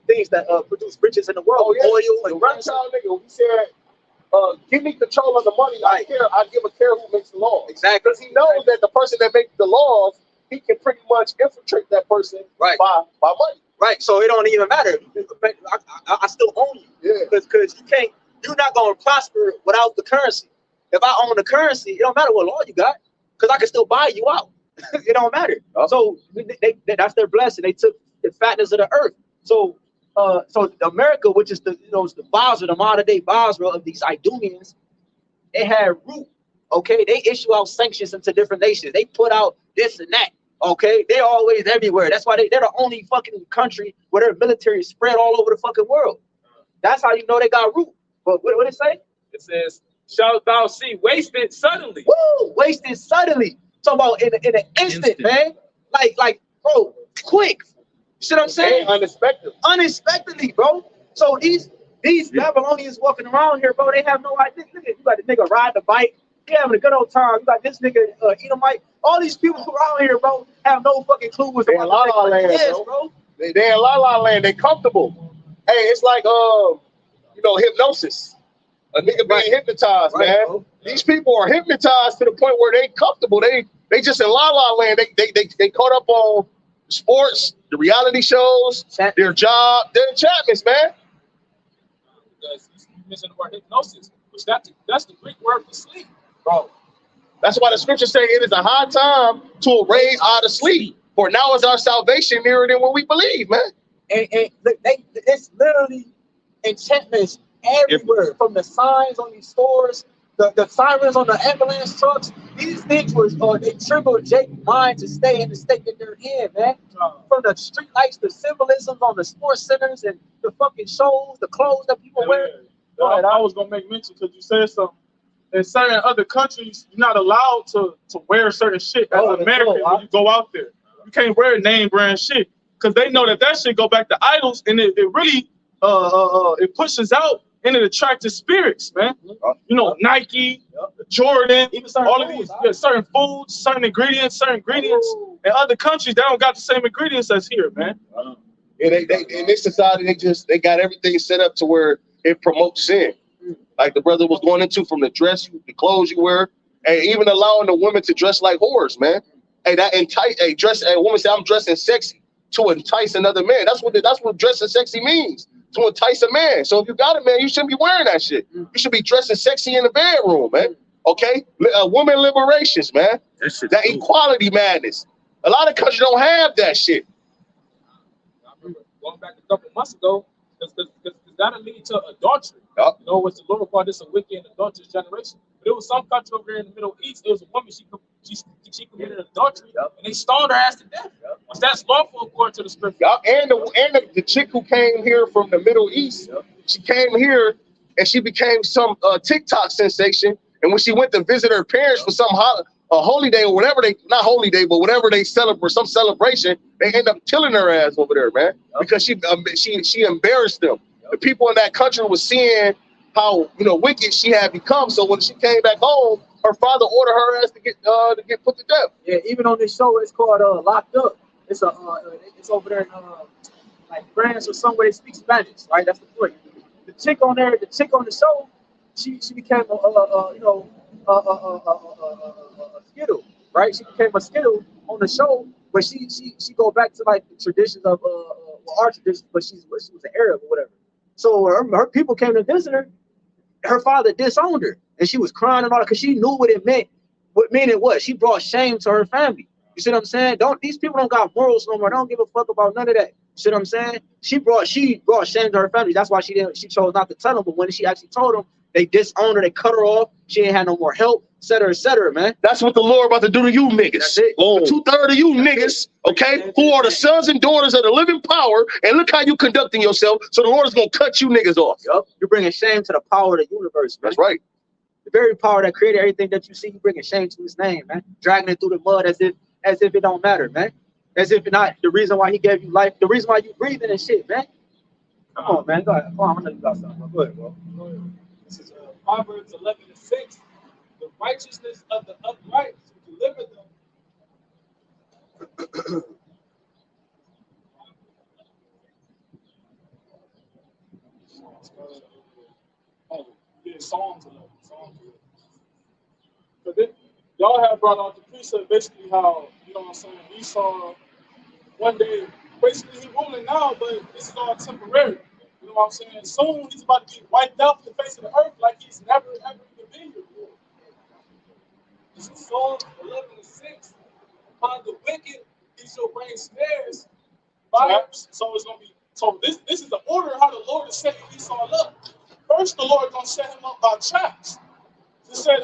things that produce riches in the world, oil and the RAWCHAA nigga, he said, give me control of the money. I give a care who makes the laws. Exactly. Because he knows that the person that makes the laws, he can pretty much infiltrate that person by money. Right. So it don't even matter. I still own you. Yeah. Because you're not gonna prosper without the currency. If I own the currency, it don't matter what law you got, because I can still buy you out. It don't matter. So that's their blessing. They took the fatness of the earth. So America, which is the Basra, the modern day Basra of these Idumeans, it had root. Okay, they issue out sanctions into different nations. They put out this and that. Okay, they're always everywhere. That's why they're the only fucking country where their military is spread all over the fucking world. That's how you know they got root. But what it say? It says, shalt thou see wasted suddenly. Woo! Wasted suddenly. Talking about in an instant, man. Like, bro, quick. You see what I'm saying? Unexpectedly. Unexpectedly, bro. So these These Babylonians walking around here, bro, they have no idea. Look at, you got the nigga ride the bike. He having a good old time. You got this nigga Edomite. All these people who are out here, bro, have no fucking clue what's They in La La Land, bro. They in La La Land. They comfortable. Hey, it's like you know, hypnosis. A nigga being hypnotized, man. Bro. These people are hypnotized to the point where they comfortable. They just in La La Land. They caught up on sports, the reality shows, their job, their enchantments, man. Because you mentioned the word hypnosis, which that's the Greek word for sleep, bro. That's why the scriptures say it is a high time to arise out of sleep. For now is our salvation nearer than what we believe, man. And it's literally enchantments everywhere, from the signs on these stores, the sirens on the ambulance trucks. These things were they triggered Jake's mind to stay in the state that they're in, man. From the street lights, the symbolisms on the sports centers, and the fucking shows, the clothes that people wear. I was gonna make mention because you said something. In certain other countries, you're not allowed to wear certain shit as an American when you go out there. You can't wear name brand shit because they know that shit go back to idols, and it really it pushes out and it attracts spirits, man. You know, Nike, Jordan, all of these certain foods, certain ingredients. In other countries, they don't got the same ingredients as here, man. And they in this society, they got everything set up to where it promotes sin. Like the brother was going into, from the dress, the clothes you wear, and even allowing the women to dress like whores, man. Hey, that entice a woman say I'm dressing sexy to entice another man. That's what dressing sexy means, to entice a man. So if you got a man, you shouldn't be wearing that shit. You should be dressing sexy in the bedroom, man. Okay, women liberations, man. That equality madness. A lot of countries don't have that shit. I remember going back a couple months ago, because that'll lead to adultery. You know, what the Lord called this a wicked and adulterous generation. But it was some country over here in the Middle East. It was a woman, she committed adultery, and they stoned her ass to death. That's lawful according to the scripture. And the chick who came here from the Middle East, she came here and she became some TikTok sensation. And when she went to visit her parents for some holy day or whatever not holy day, but whatever they celebrate, some celebration, they end up killing her ass over there, man, because she embarrassed them. The people in that country was seeing how, you know, wicked she had become. So when she came back home, her father ordered her ass to get put to death. Yeah, even on this show, it's called Locked Up. It's over there in like France or somewhere they speak Spanish, right? That's the point. The chick on the show, she became a skittle, right? She became a skittle on the show, but she go back to like the traditions of our traditions, but she was an Arab or whatever. So her people came to visit her. Her father disowned her, and she was crying and all that because she knew what it meant. What meant it was she brought shame to her family. You see what I'm saying? These people don't got morals no more. They don't give a fuck about none of that. You see what I'm saying? She brought shame to her family. That's why she chose not to tell them. But when she actually told them, they disowned her. They cut her off. She ain't had no more help, et cetera, man. That's what the Lord about to do to you niggas. 2/3 of you niggas, okay, who are the sons and daughters of the living power, and look how you conducting yourself. So the Lord is gonna cut you niggas off. Yep. You're bringing shame to the power of the universe, man. That's right. The very power that created everything that you see, you bringing shame to his name, man. Dragging it through the mud as if it don't matter, man. As if it's not the reason why he gave you life, the reason why you breathing and shit, man. Come on, man. Go ahead. Come on, I know you got something. Go ahead, bro. This is Proverbs 11:6. The righteousness of the upright to deliver them. Psalms 11. But then y'all have brought out the precept basically how, you know what I'm saying, Esau one day, basically he's ruling now, but this is all temporary. You know what I'm saying? Soon he's about to be wiped out from the face of the earth like he's never ever even been here before. This is Psalms 11:6. Upon the wicked he shall rain snares. So it's gonna be this is the order how the Lord is setting Esau up. First, the Lord gonna set him up by traps. He said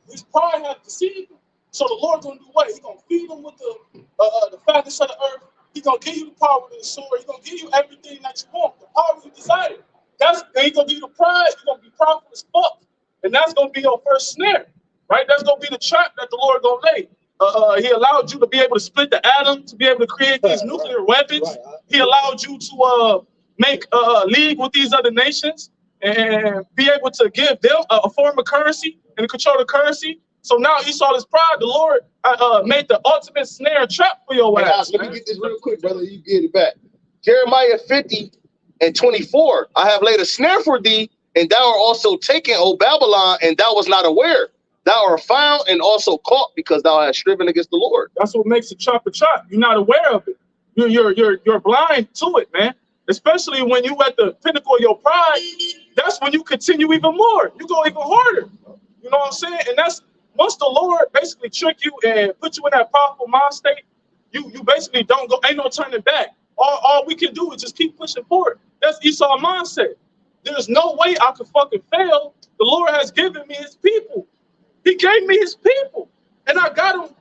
his pride had deceived him. So the Lord gonna do what? He's gonna feed him with the fatness of the earth. He's gonna give you the power of the sword. He's gonna give you everything that you want, the power you desire. He's gonna give you the pride. He's gonna be proudful as fuck, and that's gonna be your first snare, right? That's gonna be the trap that the Lord gonna lay. He allowed you to be able to split the atom, to be able to create these nuclear weapons. He allowed you to make a league with these other nations and be able to give them a form of currency and control the currency. So now Esau is pride. The Lord made the ultimate snare trap for your ass. Let me get this real quick, brother. You get it back. Jeremiah 50:24. I have laid a snare for thee, and thou art also taken, O Babylon, and thou was not aware. Thou art found and also caught, because thou hast striven against the Lord. That's what makes a trap a trap. You're not aware of it. You're blind to it, man. Especially when you at the pinnacle of your pride. That's when you continue even more. You go even harder. You know what I'm saying? And that's once the Lord basically trick you and put you in that powerful mind state, you basically don't go, ain't no turning back. All we can do is just keep pushing forward. That's Esau mindset. There's no way I could fucking fail. The Lord has given me his people. He gave me his people. And I got them,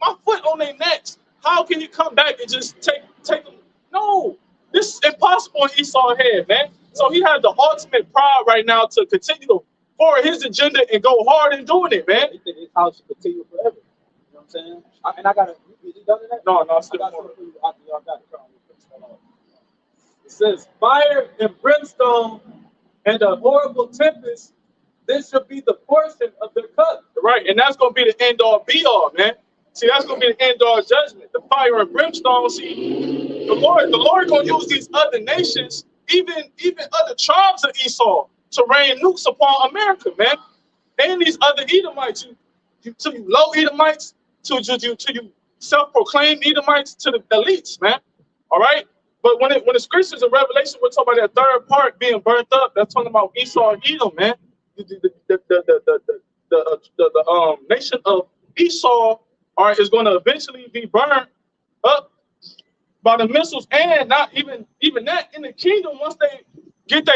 my foot on their necks. How can you come back and just take them? No, this is impossible in Esau's head, man. So he has the ultimate pride right now to continue to forward his agenda and go hard in doing it, man. He think his house should continue forever. You know what I'm saying? And I got to, is he done in that? No, I got something for you after y'all got it. It says, fire and brimstone and a horrible tempest, this should be the portion of their cup. Right, and that's going to be the end all be all, man. See, that's going to be the end all judgment. The fire and brimstone. See, the Lord going to use these other nations, even other tribes of Esau, to rain nukes upon America, man. And these other Edomites, you low Edomites, to you self-proclaimed Edomites, to the elites, man. All right. But when the scriptures in Revelation, we're talking about that third part being burnt up. That's talking about Esau and Edom, man. The nation of Esau is going to eventually be burned up by the missiles, and not even that in the kingdom. Once they get their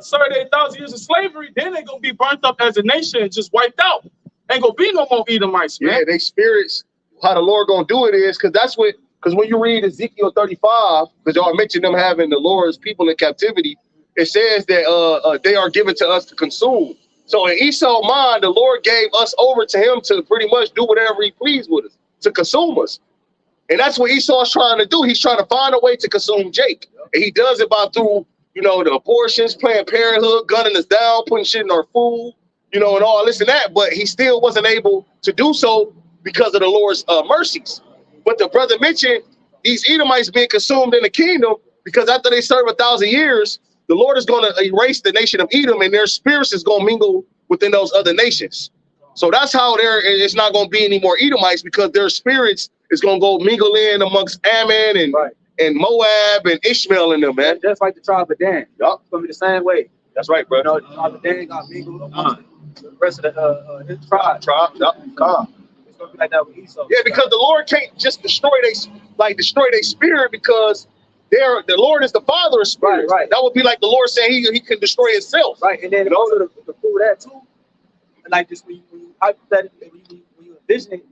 38,000 years of slavery, then they're gonna be burnt up as a nation and just wiped out. Ain't gonna be no more Edomites, man. Yeah, they spirits. How the Lord gonna do it is because when you read Ezekiel 35, because y'all mentioned them having the Lord's people in captivity, it says that they are given to us to consume. So in Esau's mind, the Lord gave us over to him to pretty much do whatever he pleased with us, to consume us. And that's what Esau's trying to do. He's trying to find a way to consume Jake. And he does it through, the abortions, Planned Parenthood, gunning us down, putting shit in our food, and all this and that. But he still wasn't able to do so because of the Lord's mercies. But the brother mentioned these Edomites being consumed in the kingdom because after they serve 1,000 years, the Lord is going to erase the nation of Edom and their spirits is going to mingle within those other nations. So that's how it's not going to be any more Edomites, because their spirits is going to go mingle in amongst Ammon and Moab and Ishmael and them, man. Just like the tribe of Dan. Yup. It's going to be the same way. That's right, bro. The tribe of Dan got mingled amongst the rest of his tribe. Yup. It's going to be like that with Esau. Yeah, because the Lord can't just destroy their spirit, because the Lord is the Father of spirits. Right. That would be like the Lord saying he can destroy himself. Right, and then also to prove that too, like just when you hypothetically, when you envision it,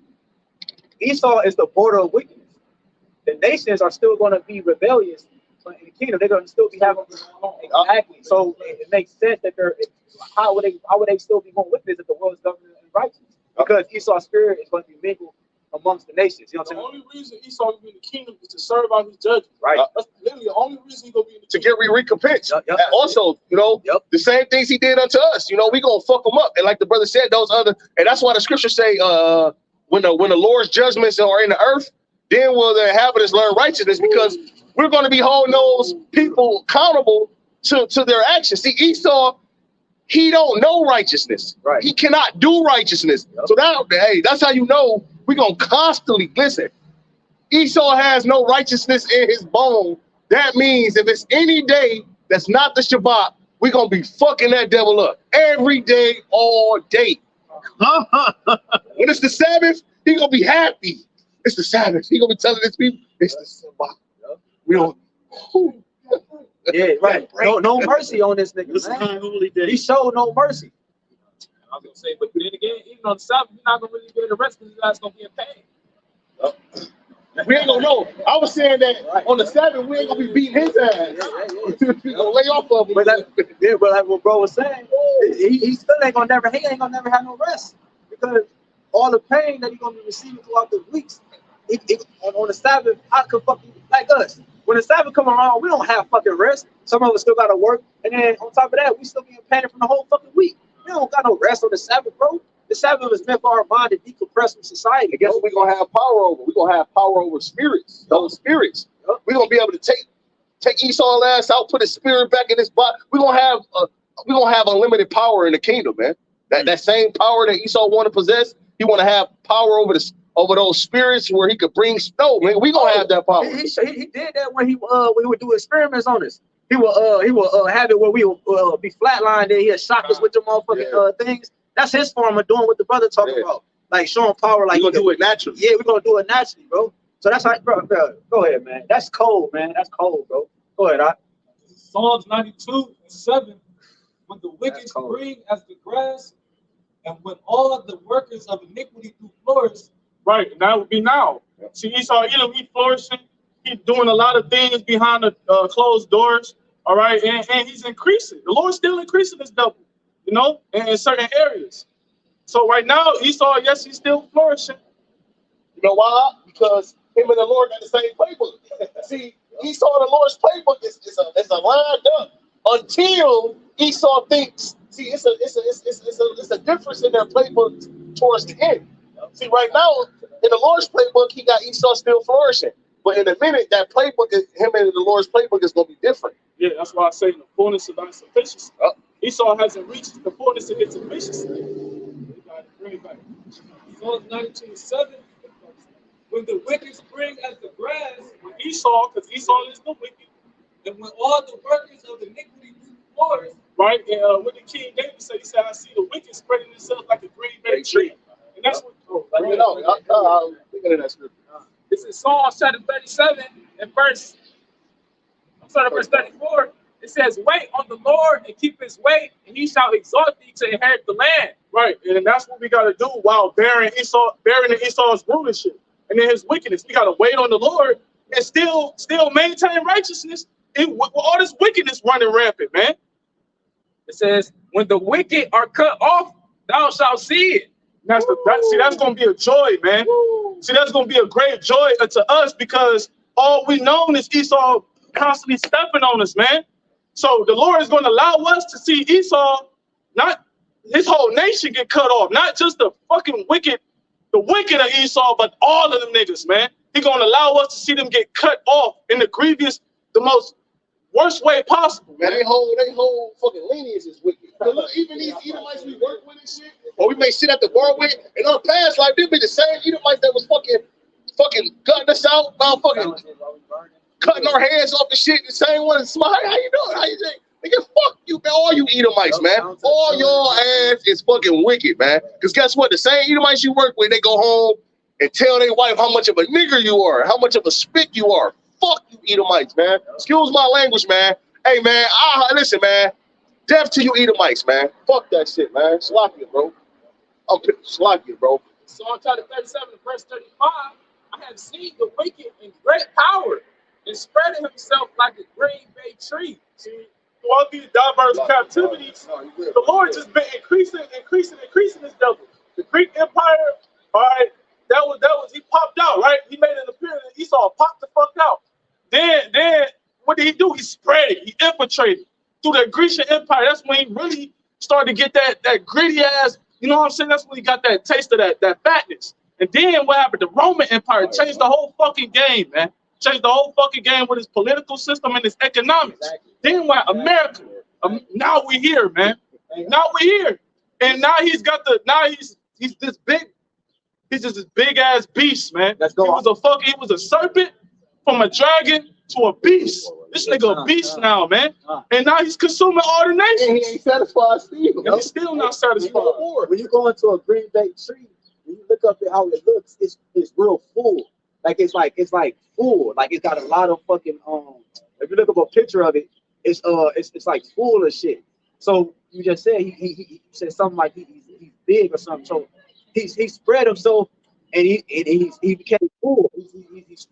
Esau is the border of wickedness. The nations are still going to be rebellious, but in the kingdom they're going to still be having exactly. So it makes sense that how would they still be going with this if the world is governed in righteousness? Because Esau's spirit is going to be mingled amongst the nations. You know what I'm saying? The only reason Esau will be in the kingdom is to serve out his judgment. Right. That's literally the only reason he's gonna be in the To kingdom. get recompense. Yep. And also, the same things he did unto us. We gonna fuck them up. And like the brother said, and that's why the scriptures say, when the Lord's judgments are in the earth, then will the inhabitants learn righteousness, because we're going to be holding those people accountable to their actions. See, Esau, he don't know righteousness. Right. He cannot do righteousness. Yep. So that's how we're going to constantly listen. Esau has no righteousness in his bone. That means if it's any day that's not the Shabbat, we're going to be fucking that devil up every day, all day. When it's the Sabbath, he going to be happy. It's the Sabbath. He going to be telling his people, it's the Shabbat. We don't. Yeah, right. No mercy on this nigga. This is not holy day. He showed no mercy. I was gonna say, but then again, even on the Sabbath, you're not gonna really get arrested because you guys gonna be in pain. We ain't gonna know. I was saying that on the Sabbath, we ain't gonna be beating his ass. We gonna lay off of him. But like what bro was saying, he still ain't gonna never have no rest, because all the pain that he's gonna be receiving throughout the weeks, on the Sabbath, I could fucking like us. when the Sabbath come around, we don't have fucking rest. Some of us still gotta work, and then on top of that, we still being paid from the whole fucking week. We don't got no rest on the Sabbath, bro. The Sabbath is meant for our mind to decompress from society. And guess what we're gonna have power over? We're gonna have power over spirits. Those spirits. We're gonna be able to take Esau's ass out, put his spirit back in his body. We're gonna have unlimited power in the kingdom, man. That same power that Esau want to possess, he want to have power over those spirits where he could bring snow. Man, we gonna have that power. He did that when he would do experiments on us. He will have it where we will be flatlined and he'll shock us with the motherfucking things. That's his form of doing what the brother talking about, like showing power. Like we're gonna do it naturally. Yeah, we're gonna do it naturally, bro. So that's how, bro. Go ahead, man. That's cold, man. That's cold, bro. Go ahead, Psalms 92:7. When the wicked spring as the grass, and when all the workers of iniquity do flourish. Right, and that would be now. See, Esau, he flourishing. He's doing a lot of things behind the closed doors. All right, and he's increasing. The Lord's still increasing his double, in certain areas. So right now, Esau, yes, he's still flourishing. You know why? Because him and the Lord got the same playbook. See, Esau and the Lord's playbook is a lined up until Esau thinks. See, it's a difference in their playbook towards the end. See, right now in the Lord's playbook, he got Esau still flourishing. But in a minute, that playbook, him and the Lord's playbook is going to be different. Yeah, that's why I say the fullness of thy sufficiency. Esau hasn't reached the fullness of his sufficiency. Bring it back. Psalms 92:7. When the wicked spring as the grass, when Esau, because Esau is the wicked, and when all the workers of iniquity do flourish. Right, and what did King David say? He said, "I see the wicked spreading themselves like a green bay tree," and that's what. This is Psalm chapter 37 and verse 34. It says, "Wait on the Lord and keep his way, and he shall exalt thee to inherit the land." Right, and that's what we got to do while bearing Esau's rulership and then his wickedness. We got to wait on the Lord and still maintain righteousness with all this wickedness running rampant, man. It says, "When the wicked are cut off, thou shalt see it." That's going to be a joy, man. See, that's going to be a great joy to us because all we know is Esau constantly stepping on us, man. So the Lord is going to allow us to see Esau, not his whole nation get cut off, not just the wicked of Esau, but all of them niggas, man. He's going to allow us to see them get cut off in the most worst way possible. Man, they whole fucking lineage is wicked. Look, even these Edomites we work with and shit, or we may sit at the bar with, in our past life, they be the same Edomites that was fucking gutting us out, motherfucking cutting our heads off the shit. The same one and smile. How you doing? How you doing? Nigga, fuck you, man. All you Edomites, man. All your ass is fucking wicked, man. Because guess what? The same Edomites you work with, they go home and tell their wife how much of a nigger you are, how much of a spick you are. Fuck you, Edomites, man. Excuse my language, man. Hey, man. Listen, man. Death to you, Edomites, man. Fuck that shit, man. Slakia, bro. I'm Slakia, bro. Psalm chapter 37, verse 35. I have seen the wicked in great power and spreading himself like a green bay tree. See, through all these diverse captivities, the Lord just been increasing his double. The Greek Empire, all right, that was he popped out, right? He made an appearance and Esau popped the fuck out. Then what did he do? He spread it, he infiltrated through the Grecian Empire. That's when he really started to get that gritty ass, you know what I'm saying? That's when he got that taste of that fatness. And then what happened? The Roman Empire changed the whole fucking game, man. Changed the whole fucking game with his political system and his economics. Then what? America. Now we're here, man. Now we're here. And now he's this big, he's just this big ass beast, man. He was a serpent from a dragon to a beast. This nigga a beast now, man. And now he's consuming all the nations. And he ain't satisfied still. And he's still not satisfied. When you go into a green bay tree, when you look up at how it looks, it's real full. It's like full. Like it's got a lot of fucking if you look up a picture of it, it's like full of shit. So you just said he said something like he's big or something. So he spread himself and he became full.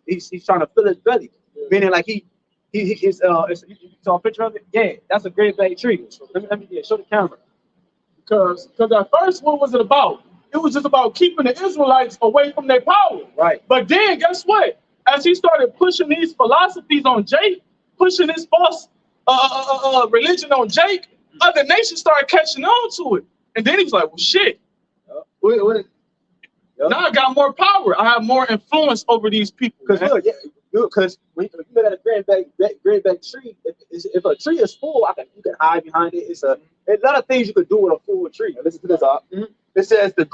He's trying to fill his belly. Meaning like you saw a picture of it? Yeah, that's a great bay tree. Let me show the camera. Because at first, what was it about? It was just about keeping the Israelites away from their power. Right. But then, guess what? as he started pushing these philosophies on Jake, pushing this false religion on Jake, other nations started catching on to it. And then he was like, well, shit. Now I got more power. I have more influence over these people. Because look, because when you look at a greenback tree, if a tree is full, you can hide behind it. It's a lot of things you could do with a full tree. Listen to this. It says the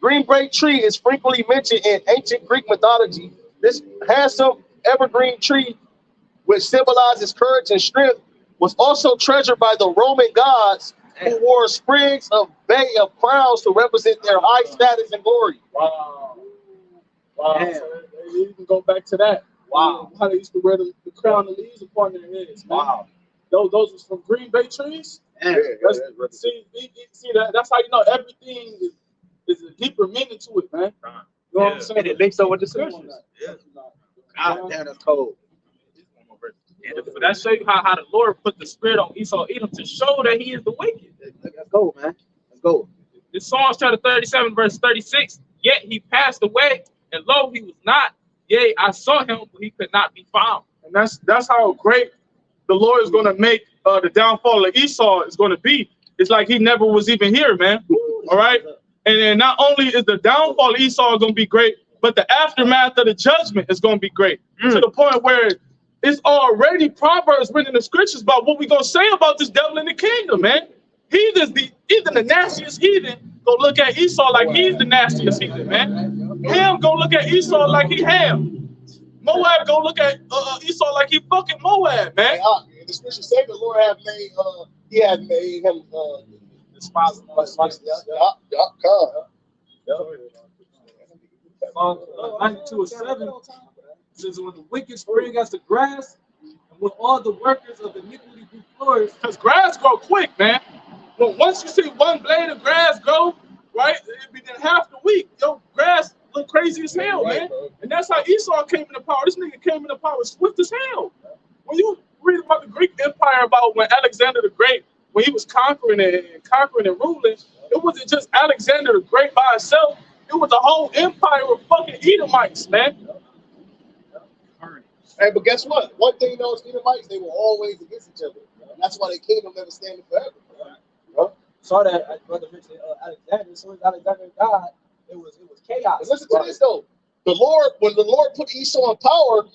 greenback tree is frequently mentioned in ancient Greek mythology. This handsome evergreen tree, which symbolizes courage and strength, was also treasured by the Roman gods, who wore sprigs of crowns to represent their high status and glory. Wow. So you can go back to that. Wow. How they used to wear the crown of leaves upon their heads. Man. Wow. Those was from Green Bay trees. Yeah. See that? That's how you know everything is a deeper meaning to it, man. You know what I'm saying? And it links up with the scriptures. Yeah. God damn, that's cold. Yeah, but that show you how the Lord put the spirit on Esau Edom to show that he is the wicked. Let's go, man. Let's go. In Psalms chapter 37, verse 36, yet he passed away, and lo, he was not. Yea, I saw him, but he could not be found. And that's how great the Lord is going to make the downfall of Esau is going to be. It's like he never was even here, man. All right? And then not only is the downfall of Esau going to be great, but the aftermath of the judgment is going to be great. To the point where it's already Proverbs written in the scriptures about what we're going to say about this devil in the kingdom, man. He's the nastiest heathen. Go look at Esau like he's the nastiest heathen, man. Ham go look at Esau like he Ham. Moab go look at Esau like he fucking Moab, man. The scripture say the Lord had made, he had made him despised. Psalm 92:7 says, when the wicked spring as the grass, and when all the workers of iniquity do flourish. Because grass grow quick, man. Well, once you see one blade of grass grow, right, within half the week, your grass look crazy as hell, man. And that's how Esau came into power. This nigga came into power swift as hell. When you read about the Greek Empire, about when Alexander the Great, when he was conquering and ruling, it wasn't just Alexander the Great by himself. It was a whole empire of fucking Edomites, man. Hey, but guess what? One thing those Edomites, they were always against each other. And that's why they kingdom never standing forever. Saw that brother mentioned Alexander. As soon as Alexander died, it was chaos. But listen to this though. When the Lord put Esau in power,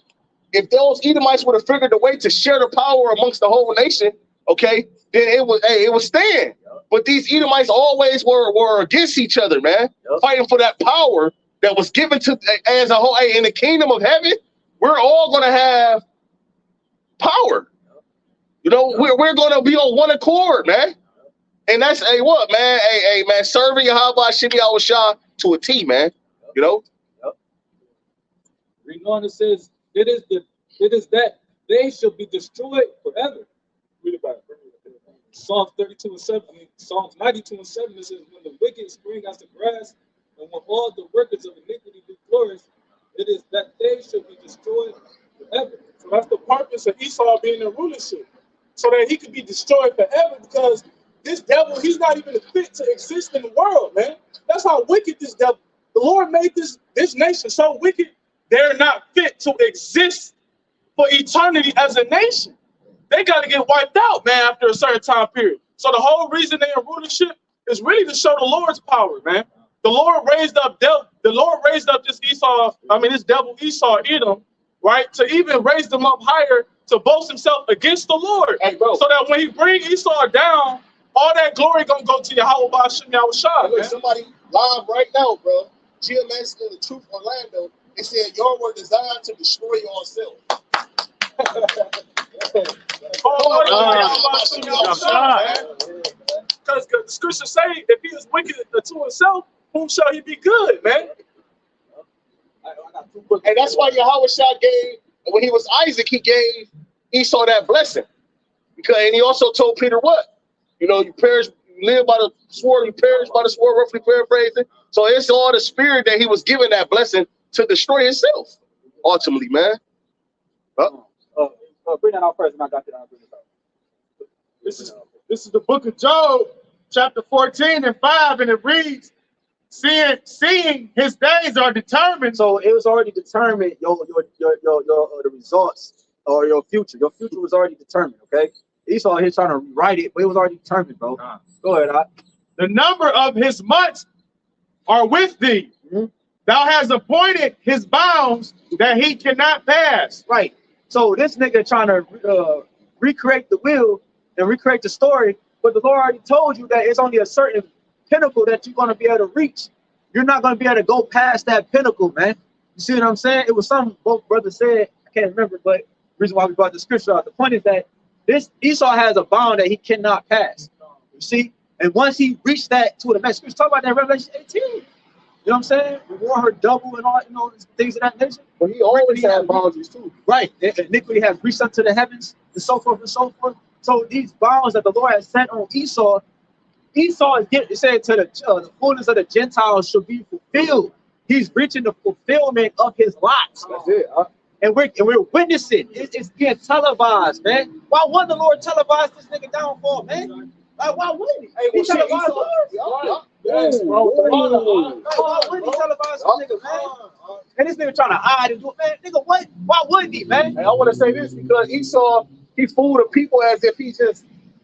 if those Edomites would have figured a way to share the power amongst the whole nation, okay, then it would stand. But these Edomites always were against each other, man, fighting for that power that was given to as a whole. Hey, in the kingdom of heaven, we're all gonna have power. You know, we're gonna be on one accord, man. And that's what, man. Hey, man, serving YAHWASHI to a T, man. You know. Reading on, it says, it is that they shall be destroyed forever. Read about it. Psalms 32:7, Psalms 92:7, it says, when the wicked spring as the grass, and when all the workers of iniquity do flourish, it is that they shall be destroyed forever. So that's the purpose of Esau being in rulership, so that he could be destroyed forever, because this devil, he's not even fit to exist in the world, man. That's how wicked this devil. The Lord made this nation so wicked, they're not fit to exist for eternity as a nation. They got to get wiped out, man, after a certain time period. So the whole reason they're in rulership is really to show the Lord's power, man. The Lord raised up this this devil Esau, Edom, right, to even raise them up higher to boast himself against the Lord. Hey, bro. So that when he bring Esau down, all that glory gonna go to YAHWASHI. Look, somebody live right now, bro. GMS in the Truth Orlando. They said y'all were designed to destroy yourself. Because the scriptures say, if he is wicked to himself, whom shall he be good, man? And that's why YAHWASHI gave, when he was Isaac, he gave Esau that blessing. And he also told Peter what? You know, you live by the sword, you perish by the sword, roughly paraphrasing. So it's all the spirit that he was given that blessing to destroy himself, ultimately, man. Bring that out first, and I got it out. This is the book of Job, chapter 14 and 5, and it reads, seeing his days are determined. So it was already determined the results or your future. Your future was already determined, okay? Esau here trying to rewrite it, but it was already determined, bro. Go ahead, The number of his months are with thee. Thou hast appointed his bounds that he cannot pass. Right. So this nigga trying to recreate the wheel and recreate the story, but the Lord already told you that it's only a certain pinnacle that you're going to be able to reach. You're not going to be able to go past that pinnacle, man. You see what I'm saying? It was something both brothers said. I can't remember, but the reason why we brought the scripture out. The point is that this Esau has a bound that he cannot pass. You see? And once he reached that to the next scripture, talk about that in Revelation 18. You know what I'm saying? We want her double and all, you know, things of that nature. But he always had boundaries too. Right. Iniquity has reached unto the heavens, and so forth and so forth. So these bounds that the Lord has set on Esau is getting said to the fullness of the Gentiles should be fulfilled. He's reaching the fulfillment of his lots. That's it. And we're witnessing. It's being televised, man. Why wouldn't the Lord televise this nigga downfall, man? Like, why wouldn't he? He televised ours. Yes, bro. Why wouldn't he televise this nigga, man? And this nigga trying to hide and do it, man. Nigga, what? Why wouldn't he, man? And I want to say this because Esau, he fooled the people as if he's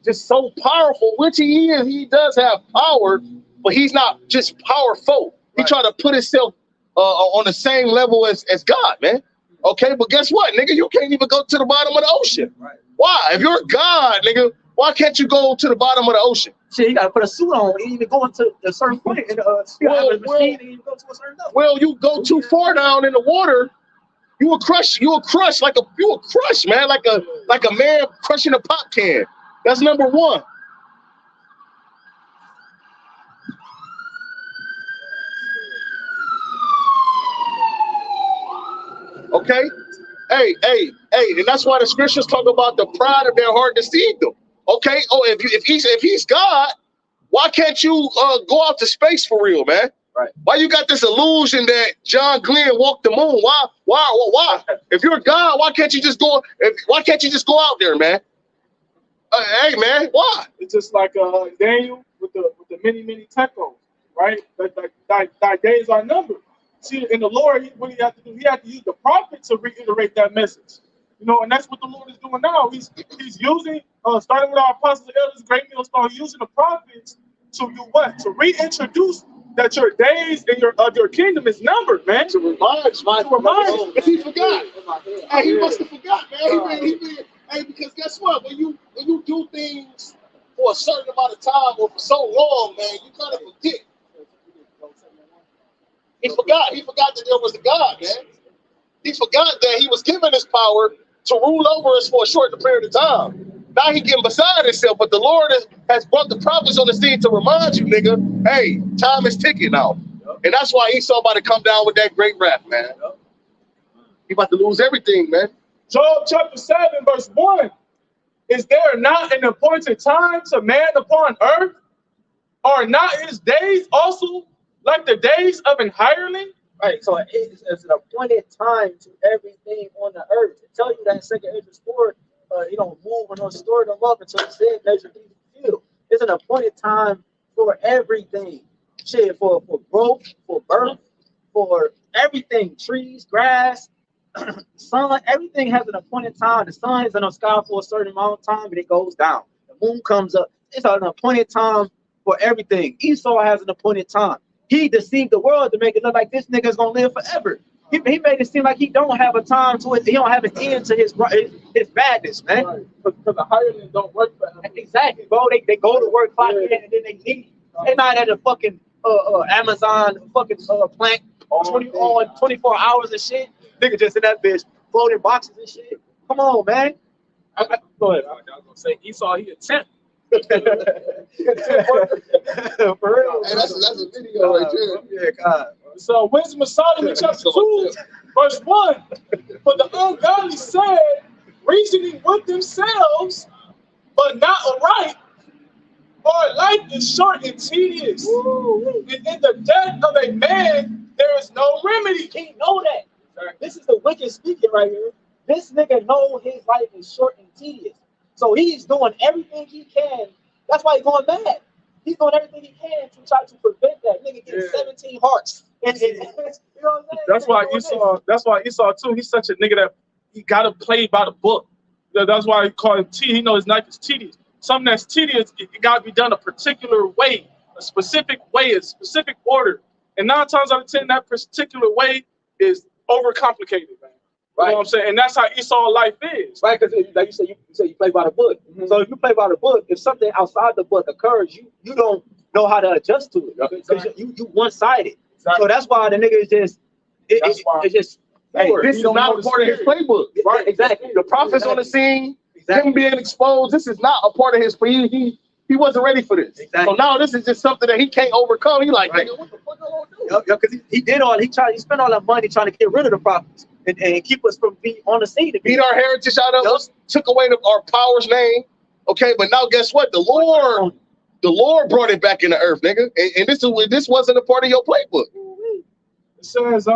just so powerful, which he is. He does have power, but he's not just powerful. He tried to put himself on the same level as God, man. Okay, but guess what, nigga? You can't even go to the bottom of the ocean. Right. Why? If you're God, nigga, why can't you go to the bottom of the ocean? Shit, you gotta put a suit on. You even go into a certain point in machine and you go to a certain level. Well, you go too far down in the water, you will crush like man, like a man crushing a pop can. That's number one. Okay? Hey, and that's why the scriptures talk about the pride of their heart deceived them. Okay? Oh, if he's God, why can't you go out to space for real, man? Right. Why you got this illusion that John Glenn walked the moon? Why? If you're God, why can't you just go out there, man? Hey, man, why? It's just like Daniel with the many tacos, right? Thy days are numbered. See, in the Lord, what he had to do, he had to use the prophet to reiterate that message. You know, and that's what the Lord is doing now. He's using, starting with our apostles and elders, great millstone, using the prophets to do what? To reintroduce that your days and your kingdom is numbered, man. To remind you. He forgot. Hey, he must have forgot, man. Hey, because guess what? When you do things for a certain amount of time or for so long, man, you kind of forget. He forgot. He forgot that there was a God, man. He forgot that he was given his power to rule over us for a short period of time. Now he getting beside himself, but the Lord has brought the prophets on the scene to remind you, nigga, hey, time is ticking now. And that's why Esau about to come down with that great wrath, man. He about to lose everything, man. Job chapter 7, verse 1. Is there not an appointed time to man upon earth? Are not his days also like the days of an hireling? Right, so it's an appointed time to everything on the earth. To tell you that in 2 Ezra 4, you don't move or don't store them up until the said measure be fulfilled. It's an appointed time for everything. Shit, for growth, for birth, for everything. Trees, grass, sun, everything has an appointed time. The sun is in the sky for a certain amount of time and it goes down. The moon comes up. It's an appointed time for everything. Esau has an appointed time. He deceived the world to make it look like this nigga's gonna live forever. He made it seem like he don't have a time to it. He don't have an end to his badness, man. Right. Because the hireling don't work forever. Exactly, bro. They go to work, clock in, and then they leave. They're not at a fucking Amazon fucking plant 24 hours and shit. Nigga just in that bitch floating boxes and shit. Come on, man. Go ahead. I was gonna say Esau, he a temp. For real. Hey, that's a video right there. Yeah, God. So Wisdom of Solomon chapter 2, verse 1. For the ungodly said, reasoning with themselves, but not aright, our life is short and tedious. And in the death of a man, there is no remedy. He know that. This is the wicked speaking right here. This nigga know his life is short and tedious. So he's doing everything he can. That's why he's going mad. He's doing everything he can to try to prevent that. Nigga getting 17 hearts. And, you know what I'm saying? That's why Esau. That's why Esau too. He's such a nigga that he gotta play by the book. That's why he call him T. He knows his life is tedious. Something that's tedious, it gotta be done a particular way, a specific way, a specific order. And 9 times out of 10, that particular way is overcomplicated, man. You know what I'm saying? And that's how Esau life is. Right, because like you say you play by the book. So if you play by the book, if something outside the book occurs, you don't know how to adjust to it. Because you one-sided. So that's why the nigga is just it's just Hey, this is not a part of his playbook. Right, exactly. The prophet's on the scene, him being exposed. This is not a part of his. He wasn't ready for this. Exactly. So now this is just something that he can't overcome. He like, nigga, what the fuck am I gonna do? Because he spent all that money trying to get rid of the prophets and keep us from being on the scene. Beat our heritage out of us, took away our power's name. Okay, but now guess what? The Lord brought it back in the earth, nigga. And this wasn't a part of your playbook. It says,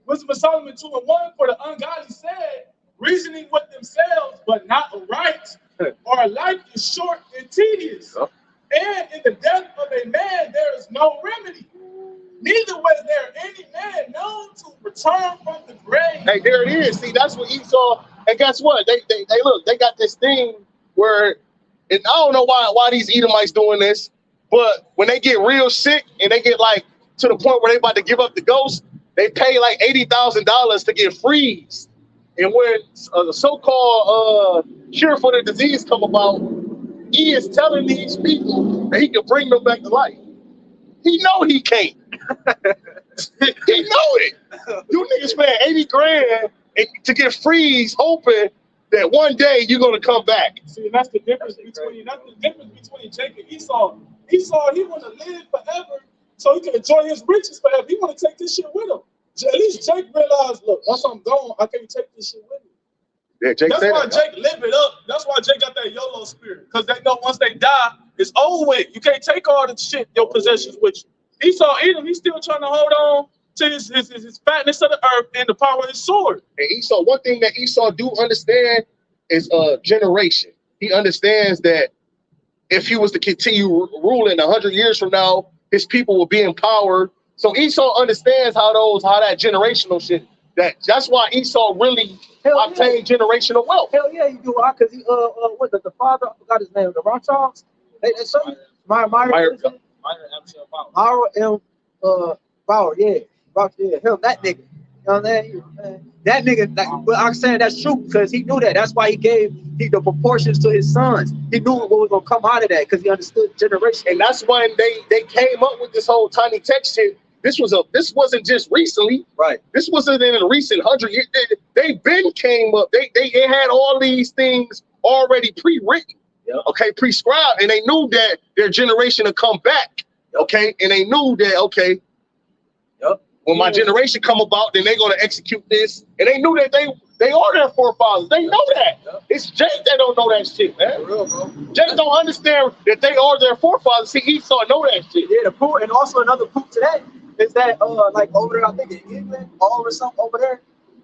Wisdom of Solomon 2:1, for the ungodly said, reasoning with themselves, but not aright, our life is short and tedious. And in the death of a man, there is no remedy. Neither was there any man known to return from the grave. Hey, there it is. See, that's what Esau. And guess what? They look. They got this thing where, and I don't know why these Edomites doing this, but when they get real sick and they get like to the point where they about to give up the ghost, they pay like $80,000 to get freeze. And when the so-called cure for the disease come about, he is telling these people that he can bring them back to life. He know he can't. He know it. You niggas paying 80 grand to get freeze, hoping that one day you're gonna come back. See, that's the difference between Jacob and Esau. Esau, he want to live forever so he can enjoy his riches forever. He want to take this shit with him. At least Jake realized, look, once I'm gone, I can't take this shit with me. Yeah, Jake That's why Jake live it up. That's why Jake got that YOLO spirit. Because they know once they die, it's over with. You can't take all the shit, your possessions with you. Esau, Edom, he's still trying to hold on to his fatness of the earth and the power of his sword. And Esau, one thing that Esau do understand is generation. He understands that if he was to continue ruling 100 years from now, his people will be empowered. So Esau understands how that generational shit. That's why Esau really obtained generational wealth. Hell yeah, you do. Because he what the father, I forgot his name, the RAWCHAA. They show you Myra M. Bauer, yeah, hell, that nigga. You know what I'm saying? That nigga, but I'm saying that's true because he knew that. That's why he gave the proportions to his sons. He knew what was gonna come out of that because he understood generation. And that's when they came up with this whole tiny text shit. This wasn't just recently, right? This wasn't in a recent 100 years. They been came up. They had all these things already pre-written, okay, prescribed, and they knew that their generation would come back, okay, and they knew that when my generation come about, then they're gonna execute this, and they knew that they are their forefathers. They know that. It's Jake that don't know that shit, man. For real, bro. Jake don't understand that they are their forefathers. See, Esau know that shit. Yeah, the proof, and also another proof to that is that like over there, I think in England, all or something over there,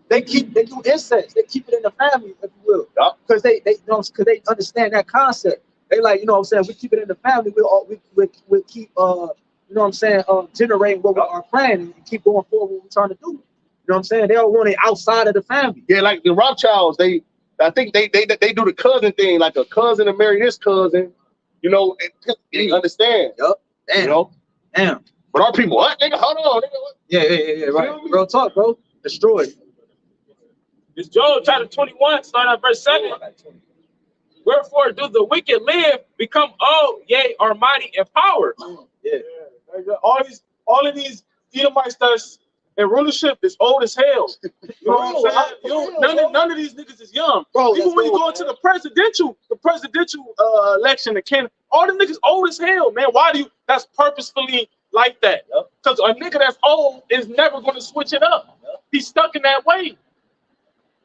they do incest. They keep it in the family, if you will, because they understand that concept. They like, you know what I'm saying, we keep it in the family. We keep you know what I'm saying, generating what we are planning and keep going forward what we're trying to do. You know what I'm saying? They don't want it outside of the family. Yeah, like the Rothschilds, I think they do the cousin thing, like a cousin to marry his cousin, you know, and you understand. Damn. You know? Damn. But our people, what? Nigga, hold on. Nigga, what? Yeah, right. Real talk, bro. Destroyed. It's Joel chapter 21, starting at verse 7. Wherefore do the wicked live, become old, yea, are mighty in power. Yeah. All of these Edomites that's in rulership is old as hell. You know what I'm saying? None of these niggas is young. Bro, even when you go into the presidential election, all the niggas old as hell, man. Why do you? That's purposefully like that. Because a nigga that's old is never going to switch it up. He's stuck in that way.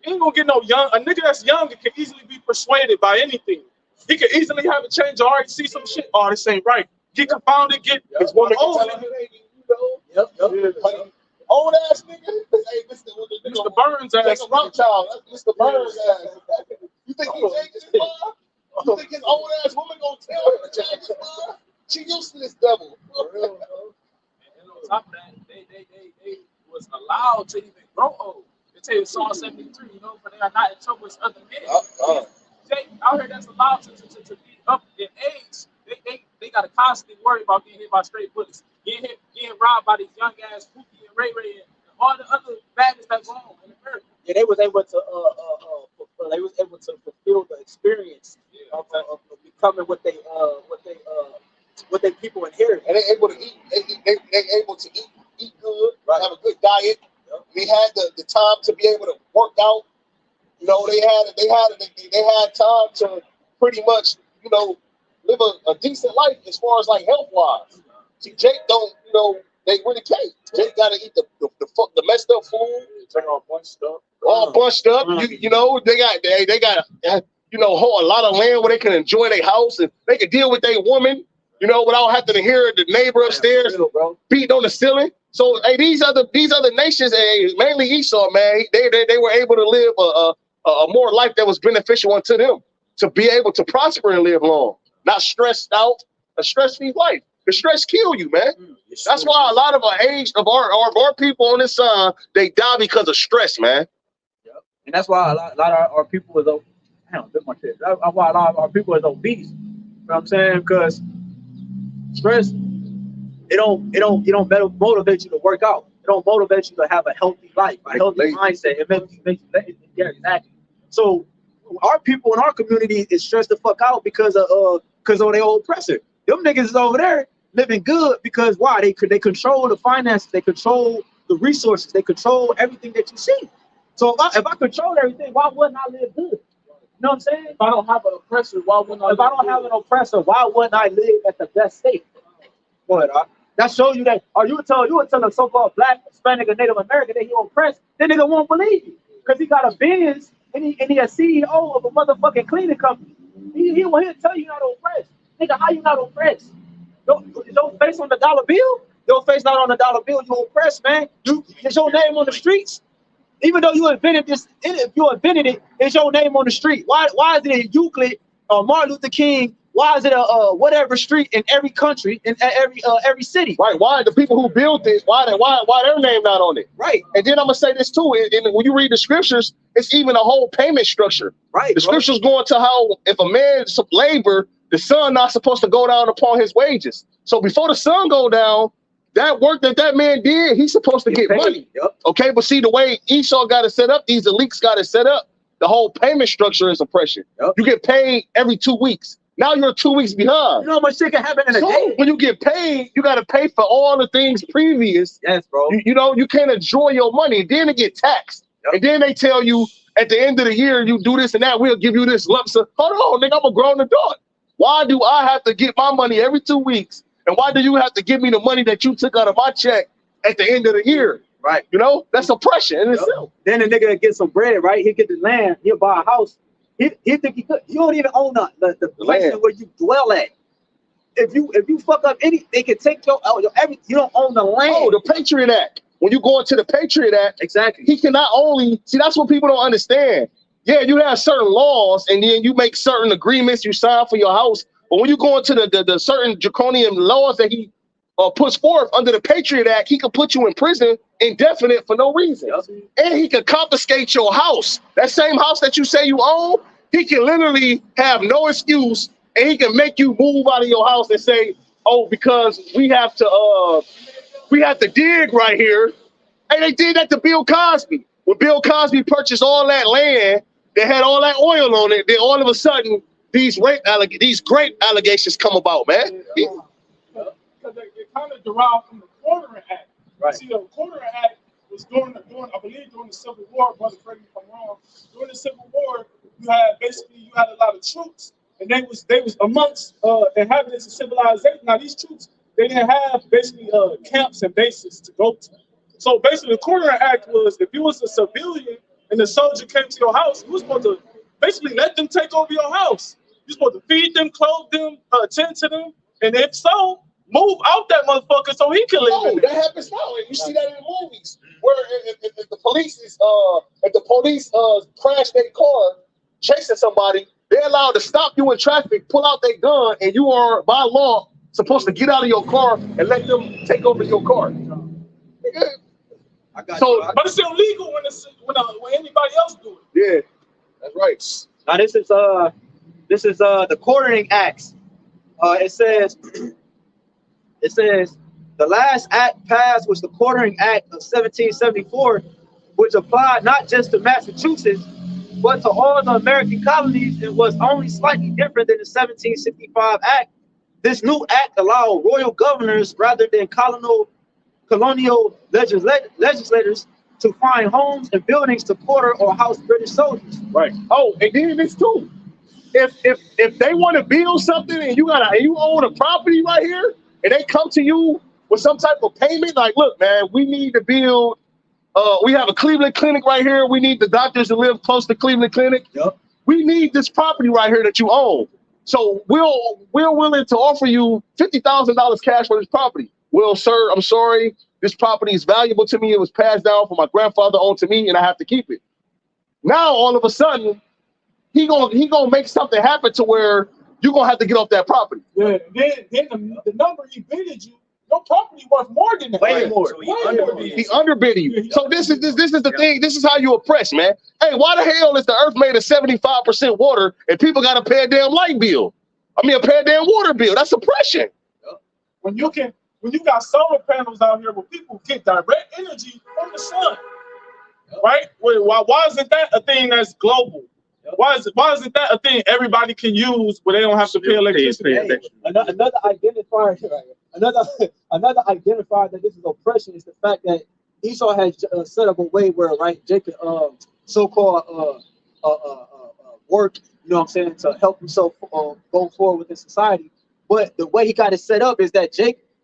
He ain't gonna get no young. A nigga that's young can easily be persuaded by anything. He can easily have a change of heart, see some shit. Oh, this ain't right. Get confounded, get his woman old. Old ass nigga. Hey, Mr. Burns ass. That's a Rothschild. That's Mr. Burns ass. You think he's changing his mind? You think his old ass woman gonna tell him to change his mind? She used to this devil. For real, bro. And on top of that, they was allowed to even grow old. They tell you Psalm 73, you know, for they are not in trouble with other men. Out here that's allowed to be up in age, they got to constantly worry about getting hit by straight bullets, getting robbed by these young ass Pookie and Ray and all the other badness that's going on in America. Yeah, they was able to fulfill the experience of becoming what they people inherit. And they able to eat. They able to eat good, right. Have a good diet. Yep. They had the time to be able to work out. You know, they had time to pretty much, you know, live a decent life as far as like health wise. See, Jake don't, you know, they really can't. Jake got to eat the messed up food. They're all bunched up. All bunched up. You know, they got you know, a lot of land where they can enjoy their house and they can deal with their woman, you know, without having to hear the neighbor upstairs beating on the ceiling. So hey, these other nations, mainly Esau, man, they were able to live a more life that was beneficial unto them, to be able to prosper and live long, not stressed out, a stress-free life. The stress kill you, man. That's why a lot of our people on this side, they die because of stress, man. Yep. And that's why a lot of our people is that's why a lot of our people is obese. You know what I'm saying? Because stress, it don't motivate you to work out. It don't motivate you to have a healthy life, a healthy mindset. It makes you lazy. Yeah, exactly. So our people in our community is stressed the fuck out because of their old oppressor. Them niggas is over there living good because why? They control the finances, they control the resources, they control everything that you see. So if I control everything, why wouldn't I live good? You know what I'm saying? If I don't have an oppressor, why wouldn't I? If I don't have an oppressor, why wouldn't I live at the best state? Go ahead, that shows you that. Or you would tell a so-called black, Hispanic, or Native American that he oppressed, that nigga won't believe you because he got a Benz and he a CEO of a motherfucking cleaning company. He'll tell you not oppressed. Nigga, how you not oppressed? Your face on the dollar bill? Your face not on the dollar bill, you oppressed, man. It's your name on the streets. Even though you invented this, if you invented it, it's your name on the street. Why is it in Euclid or Martin Luther King? Why is it a whatever street in every country, in every city? Right. Why the people who built this? Why their name not on it? Right. And then I'm gonna say this too. And when you read the scriptures, it's even a whole payment structure. Right. The scriptures go into how if a man's labor, the son not supposed to go down upon his wages. So before the sun go down, that work that man did, he's supposed to get money. Yep. Okay, but see the way Esau got it set up, these elites got it set up. The whole payment structure is oppression. Yep. You get paid every 2 weeks. Now you're 2 weeks behind. You know how much shit can happen in a day? When you get paid, you got to pay for all the things previous. Yes, bro. You know, you can't enjoy your money. Then it get taxed. Yep. And then they tell you at the end of the year, you do this and that, we'll give you this lump sum. Hold on, nigga, I'm a grown adult. Why do I have to get my money every 2 weeks? And why do you have to give me the money that you took out of my check at the end of the year? Right. You know, that's oppression in itself. Then the nigga get some bread, right? He'll get the land, he'll buy a house. He think he could. You don't even own the place where you dwell at. If you fuck up they can take your everything. You don't own the land. Oh, the Patriot Act. When you go into the Patriot Act, exactly. He can not only see, that's what people don't understand. Yeah, you have certain laws and then you make certain agreements, you sign for your house. But when you go into the certain draconian laws that he puts forth under the Patriot Act, he can put you in prison indefinite for no reason. Yep. And he can confiscate your house. That same house that you say you own, he can literally have no excuse and he can make you move out of your house and say, oh, because we have to dig right here. And they did that to Bill Cosby. When Bill Cosby purchased all that land that had all that oil on it, then all of a sudden these great allegations come about, man. Because they kind of derived from the Quartering Act. Right. See, the Quartering Act was during the Civil War, brother, correct me if I'm wrong. During the Civil War, you had a lot of troops, and they was amongst inhabitants of civilization. Now these troops, they didn't have basically camps and bases to go to. So basically, the Quartering Act was if you was a civilian and the soldier came to your house, you was supposed to basically let them take over your house. You're supposed to feed them, clothe them, attend to them, and if so, move out that motherfucker so he can live. No, that happens now, and you see that in the movies where if the police crash their car chasing somebody, they're allowed to stop you in traffic, pull out their gun, and you are by law supposed to get out of your car and let them take over your car. Nigga. I got So, you. But it's illegal when anybody else do it. yeah, that's right. Now this is the Quartering Acts. It says the last act passed was the Quartering Act of 1774, which applied not just to Massachusetts, but to all the American colonies, and was only slightly different than the 1765 Act. This new act allowed royal governors rather than colonial legislators to find homes and buildings to quarter or house British soldiers. Right. Oh, and then this too. If they want to build something and you own a property right here, and they come to you with some type of payment, like, look, man, we need to build. We have a Cleveland Clinic right here. We need the doctors to live close to Cleveland Clinic. Yep. We need this property right here that you own. So we're willing to offer you $50,000 cash for this property. Well, sir, I'm sorry. This property is valuable to me. It was passed down from my grandfather on to me, and I have to keep it. Now, all of a sudden, he gonna make something happen to where you're gonna have to get off that property. Yeah. Then the number he bidded you, your property worth more than that. Way more. So He underbid you. So this is the thing. This is how you oppress, man. Hey, why the hell is the earth made of 75% water and people got to pay a damn light bill? I mean, pay a damn water bill. That's oppression. When you got solar panels out here where people get direct energy from the sun, right? Why isn't that a thing that's global? Why isn't that a thing everybody can use where they don't have to pay electricity? Hey, another identifier, another identifier that this is oppression is the fact that Esau has set up a way where, right, Jacob so-called work, you know what I'm saying, to help himself go forward within society. But the way he got it set up is that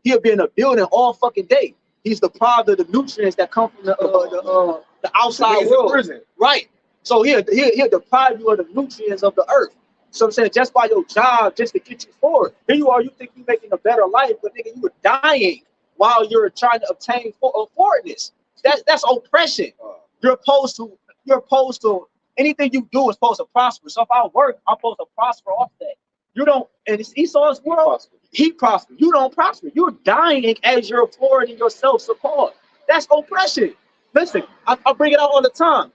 he'll be in a building all fucking day. He's deprived of the nutrients that come from the outside world. Prison. Right. So he'll deprive you of the nutrients of the earth. So I'm saying, just by your job, just to get you forward. Here you are, you think you're making a better life, but nigga, you were dying while you're trying to obtain forwardness. That's oppression. You're opposed to anything you do is supposed to prosper. So if I work, I'm supposed to prosper off that. You don't, and it's Esau's world. He prospers. You don't prosper. You're dying as you're forwarding yourself so-called. That's oppression. Listen, I bring it out all the time.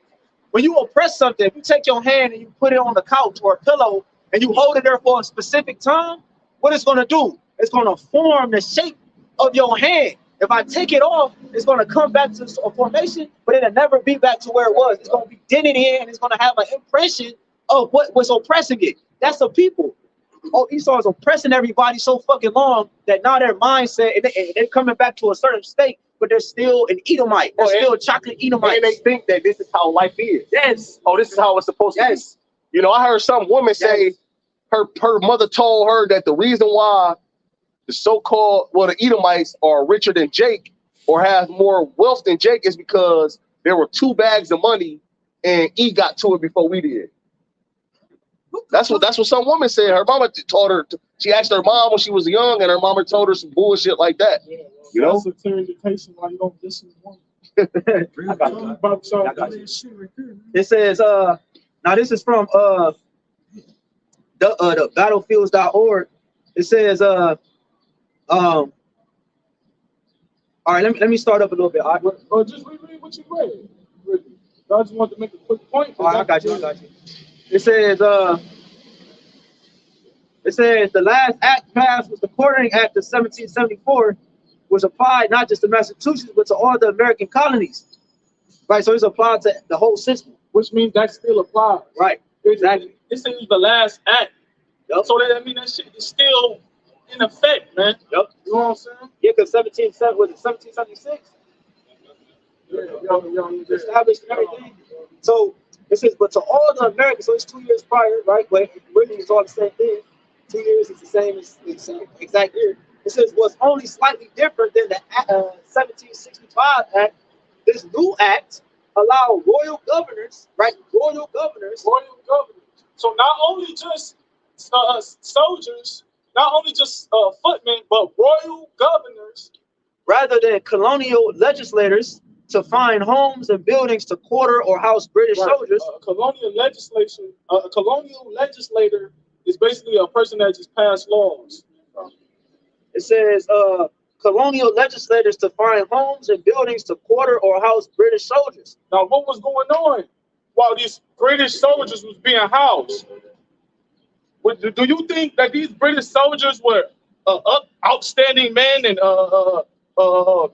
When you oppress something, if you take your hand and you put it on the couch or a pillow and you hold it there for a specific time, what it's going to do? It's going to form the shape of your hand. If I take it off, it's going to come back to a formation, but it'll never be back to where it was. It's going to be dented in, and it's going to have an impression of what was oppressing it. That's the people. Oh, Esau is oppressing everybody so fucking long that now their mindset, and they're coming back to a certain state, but they're still an Edomite. They're still a chocolate Edomite. And they think that this is how life is. Yes. Oh, this is how it's supposed to be. You know, I heard some woman say her mother told her that the reason why the so-called, the Edomites are richer than Jake or have more wealth than Jake is because there were 2 bags of money and E got to it before we did. That's what some woman said. Her mama taught her. She asked her mom when she was young, and her mama told her some bullshit like that. Yeah, well, you know, that's a clear indication why you don't listen to women. I got you. It says, now this is from the battlefields.org. It says, all right, let me start up a little bit. All right. Or just reread what you read. I just want to make a quick point. All right, I got you. It says the last act passed was the Quartering Act of 1774, which applied not just to Massachusetts, but to all the American colonies. Right, so it's applied to the whole system. Which means that still applies. Right, exactly. This is the last act. Yep. So that mean that shit is still in effect, man. Yep. You know what I'm saying? Yeah, because 1776? Yeah, established and everything. So it says, but to all the Americans, so it's 2 years prior, right? But really it's all the same thing. 2 years is the same as the same exact year. It says was only slightly different than the 1765 Act. This new act allowed royal governors, right? Royal governors. So not only just soldiers, not only just footmen, but royal governors, rather than colonial legislators, to find homes and buildings to quarter or house British soldiers. Colonial legislator is basically a person that just passed laws. It says, colonial legislators to find homes and buildings to quarter or house British soldiers. Now, what was going on while these British soldiers was being housed? Do you think that these British soldiers were outstanding men and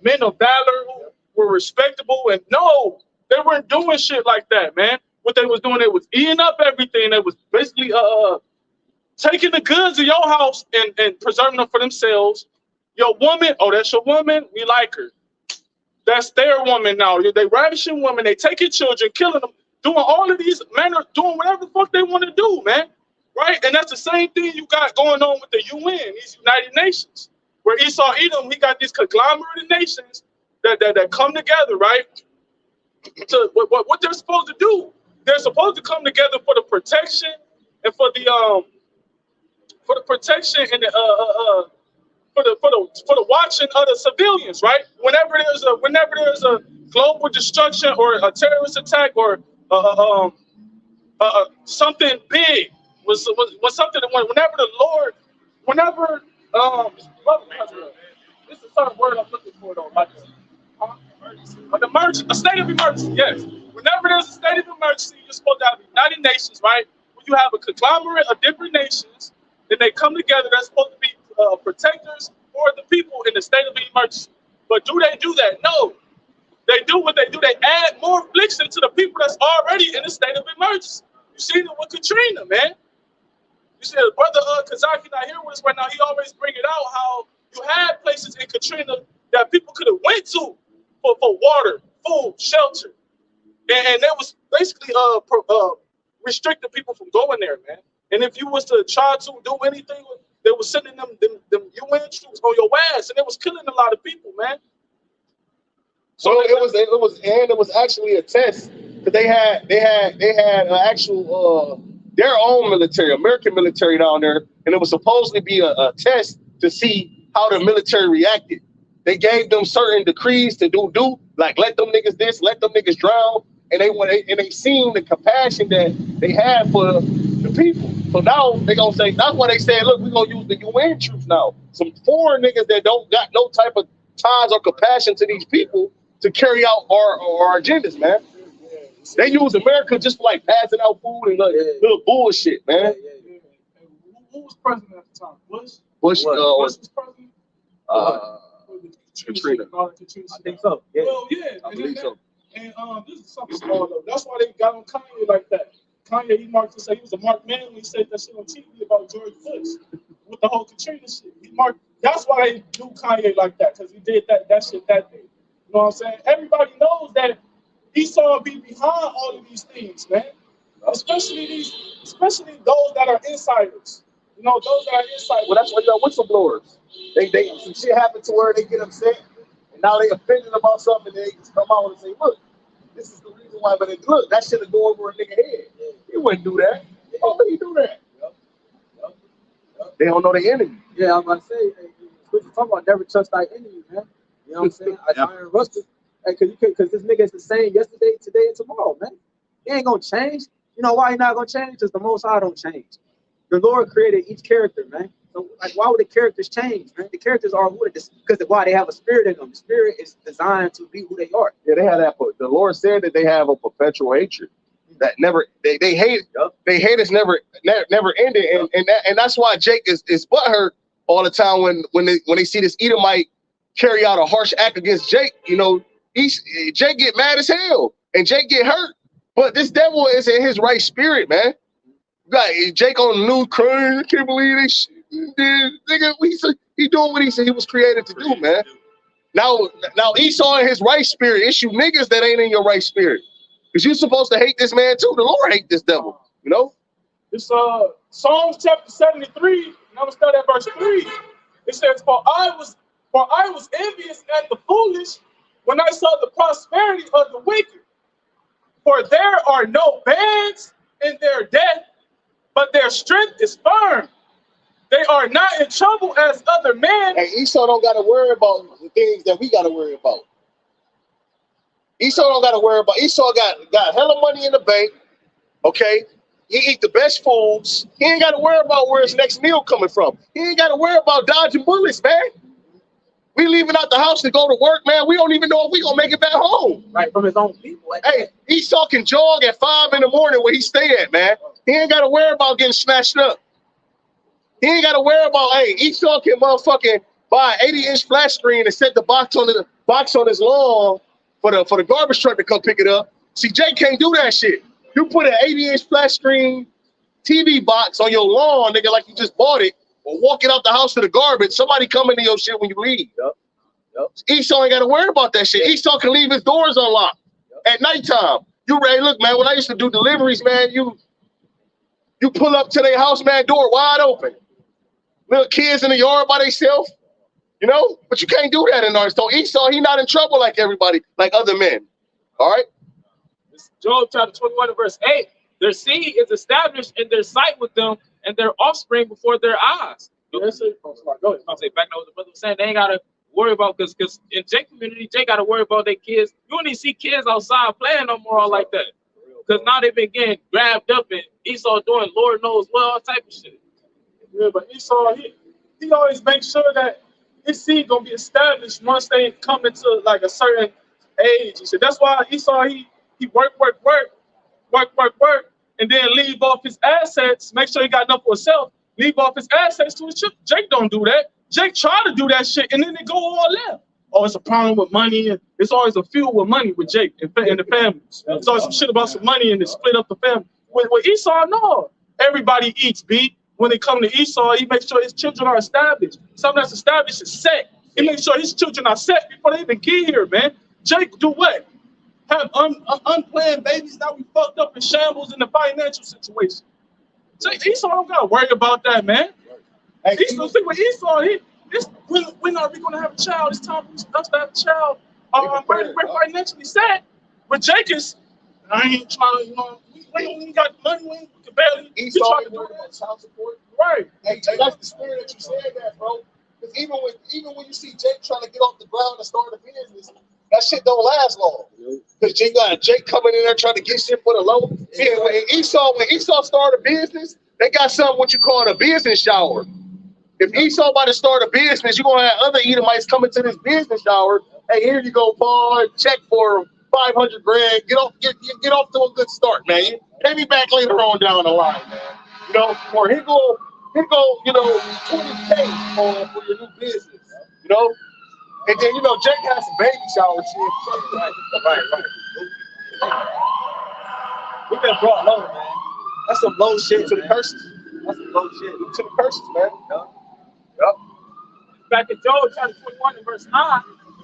men of valor who were respectable? And no, they weren't doing shit like that, man. What they was doing, they was eating up everything. They was basically taking the goods of your house and preserving them for themselves. Your woman, oh, that's your woman, we like her. That's their woman now. They ravishing women, they taking children, killing them, doing all of these men are doing whatever the fuck they want to do, man. Right? And that's the same thing you got going on with the UN, these United Nations, where Esau Edom, we got these conglomerate of nations that come together, right? To what they're supposed to do. They're supposed to come together for the protection and for the protection and the for the watching of the civilians, right? Whenever there's a global destruction or a terrorist attack or something big was something that whenever the Lord, this is a certain word I'm looking for though, like a state of emergency, yes. Whenever there's a state of emergency, you're supposed to have the United Nations, right? When you have a conglomerate of different nations, then they come together, they're supposed to be protectors for the people in the state of emergency. But do they do that? No. They do what they do. They add more affliction to the people that's already in the state of emergency. You see it with Katrina, man. You see, brother Kazaki not here with us right now. He always bring it out how you had places in Katrina that people could have went to for water, food, shelter, and that was basically restricting people from going there, man. And if you was to try to do anything, they were sending them UN troops on your ass, and it was killing a lot of people, man. So it was actually a test because they had an actual their own military, American military down there, and it was supposedly be a test to see how the military reacted. They gave them certain decrees to do like let them niggas this, let them niggas drown, and they seen the compassion that they had for the people. So now they gonna say that's why they said, look, we're gonna use the UN troops now. Some foreign niggas that don't got no type of ties or compassion to these people to carry out our agendas, man. They use America just for like passing out food and little bullshit, man. Who was president at the time? Bush? Bush was president? Katrina. I think so. Yeah. Well, yeah. I believe so. And this is something small though. That's why they got on Kanye like that. Kanye, he marked to say he was a marked man when he said that shit on TV about George Bush with the whole Katrina shit. He marked. That's why they do Kanye like that, because he did that shit that day. You know what I'm saying? Everybody knows that Esau be behind all of these things, man. Especially those that are insiders. You know, those that are insiders. Well, that's why you got whistleblowers. They some shit happened to where they get upset, and now they offended about something, and they just come out and say, look, this is the reason why. But look, that shit will go over a nigga head. He wouldn't do that. How would he do that? They don't know the enemy. Yeah, I'm about to say, we're talking about never trust thy enemy, man. You know what I'm saying? Iron rusted. Hey, cause this nigga is the same yesterday, today, and tomorrow, man. He ain't gonna change. You know why he not gonna change? Because the Most High don't change. The Lord created each character, man. So, like, why would the characters change, man? The characters are who because why they have a spirit in them. The spirit is designed to be who they are. Yeah, they have that. The Lord said that they have a perpetual hatred that never they hate. They hate us never ended, and that's why Jake is butthurt all the time when they see this Edomite carry out a harsh act against Jake. You know, Jake get mad as hell and Jake get hurt, but this devil is in his right spirit, man. Like Jake on the news crying, I can't believe this shit. Nigga, he doing what he said he was created to do, man. Now Esau in his right spirit issue niggas that ain't in your right spirit. Because you're supposed to hate this man too. The Lord hate this devil, you know? It's Psalms chapter 73, and I'm gonna start at verse 3. It says, For I was envious at the foolish when I saw the prosperity of the wicked. For there are no bands in their death, but their strength is firm. They are not in trouble as other men. Hey, Esau don't gotta worry about the things that we gotta worry about. Esau don't gotta worry about. Esau got hella money in the bank, okay? He eat the best foods. He ain't got to worry about where his next meal coming from. He ain't got to worry about dodging bullets, man. We leaving out the house to go to work, man. We don't even know if we gonna make it back home. Right, from his own people. Hey, Esau can jog at 5 in the morning where he stay at, man. He ain't got to worry about getting smashed up. He ain't got to worry about, hey, Esau can motherfucking buy an 80-inch flat screen and set the box on his lawn for the garbage truck to come pick it up. See, Jay can't do that shit. You put an 80-inch flat screen TV box on your lawn, nigga, like you just bought it, or walking out the house to the garbage, somebody come into your shit when you leave. Yep. Esau ain't got to worry about that shit. Esau can leave his doors unlocked at nighttime. You ready? Look, man, when I used to do deliveries, man, you pull up to their house, man, door wide open. Little kids in the yard by themselves, you know? But you can't do that in ours. So Esau, he not in trouble like everybody, like other men. All right? Job chapter 21 verse 8. Their seed is established in their sight with them and their offspring before their eyes. That's it. Go ahead. I'll say back now what the brother was saying. They ain't gotta worry about because in J community, Jay gotta worry about their kids. You don't even see kids outside playing no more all like that. Because now they've been getting grabbed up and Esau doing Lord knows what all type of shit. Yeah, but Esau, he always makes sure that his seed gonna be established once they come into like a certain age. He said that's why Esau he work, and then leave off his assets. Make sure he got enough for himself. Leave off his assets to his children. Jake don't do that. Jake try to do that shit, and then they go all left. Oh, it's a problem with money, and it's always a feud with money with Jake and the family. It's always some shit about some money, and they split up the family. With Esau, no. Everybody eats, B. When they come to Esau, he makes sure his children are established. Something that's established is set. He makes sure his children are set before they even get here, man. Jake do what? Have unplanned babies. Now we fucked up in shambles in the financial situation. Jake, Esau don't gotta worry about that, man. Hey, Esau, see with Esau, when are we gonna have a child? It's time for us to have a child. We're financially set. With Jake is, I ain't trying to, you know, we ain't got money. We can barely. Esau ain't worried about child support. Right. Hey, that's the spirit that you said that, bro. Because even when you see Jake trying to get off the ground and start a business, that shit don't last long. Because you got Jake coming in there trying to get shit for the low. Yeah, when Esau started a business, they got something what you call a business shower. If Esau about to start a business, you're gonna have other Edomites coming to this business shower. Hey, here you go, Paul. Check for 500 grand. Get off to a good start, man. You pay me back later on down the line, man. You know, or here go, you know, 20K for your new business. You know, and then you know, Jake has some baby shower shit. Right. We been brought low, man. That's some low shit To the curses. That's some low shit. To the curses, man. Yep. Back in Job chapter 21 and verse 9,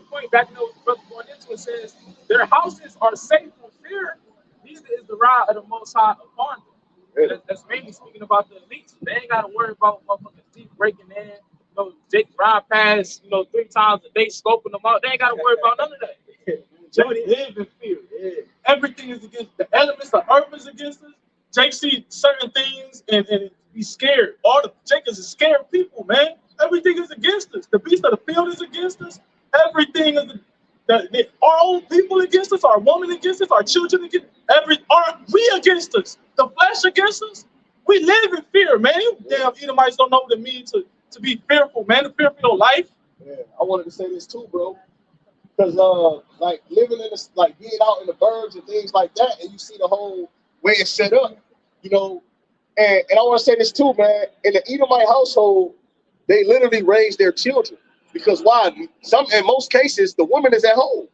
going back to what the brother going into, it says, their houses are safe from fear. Neither is the rod of the Most High upon them. Really? That's mainly speaking about the elites. They ain't got to worry about motherfucking teeth breaking in. You know, Jake ride past, 3 times a day, scoping them out. They ain't got to worry about none of that. Jake live in fear. Yeah. Everything is against the elements. The earth is against us. Jake see certain things and he's scared. Jake is scared people, man. Everything is against us. The beast of the field is against us. Everything is our own people against us, our woman against us, our children against we against us. The flesh against us. We live in fear, man. You damn Edomites don't know what it means to be fearful, man. To fear for your life. Yeah, I wanted to say this too, bro. Because like living in this, like being out in the burbs and things like that, and you see the whole way it's set up, you know. And I want to say this too, man. In the Edomite household, they literally raise their children. Because why? In most cases, the woman is at home.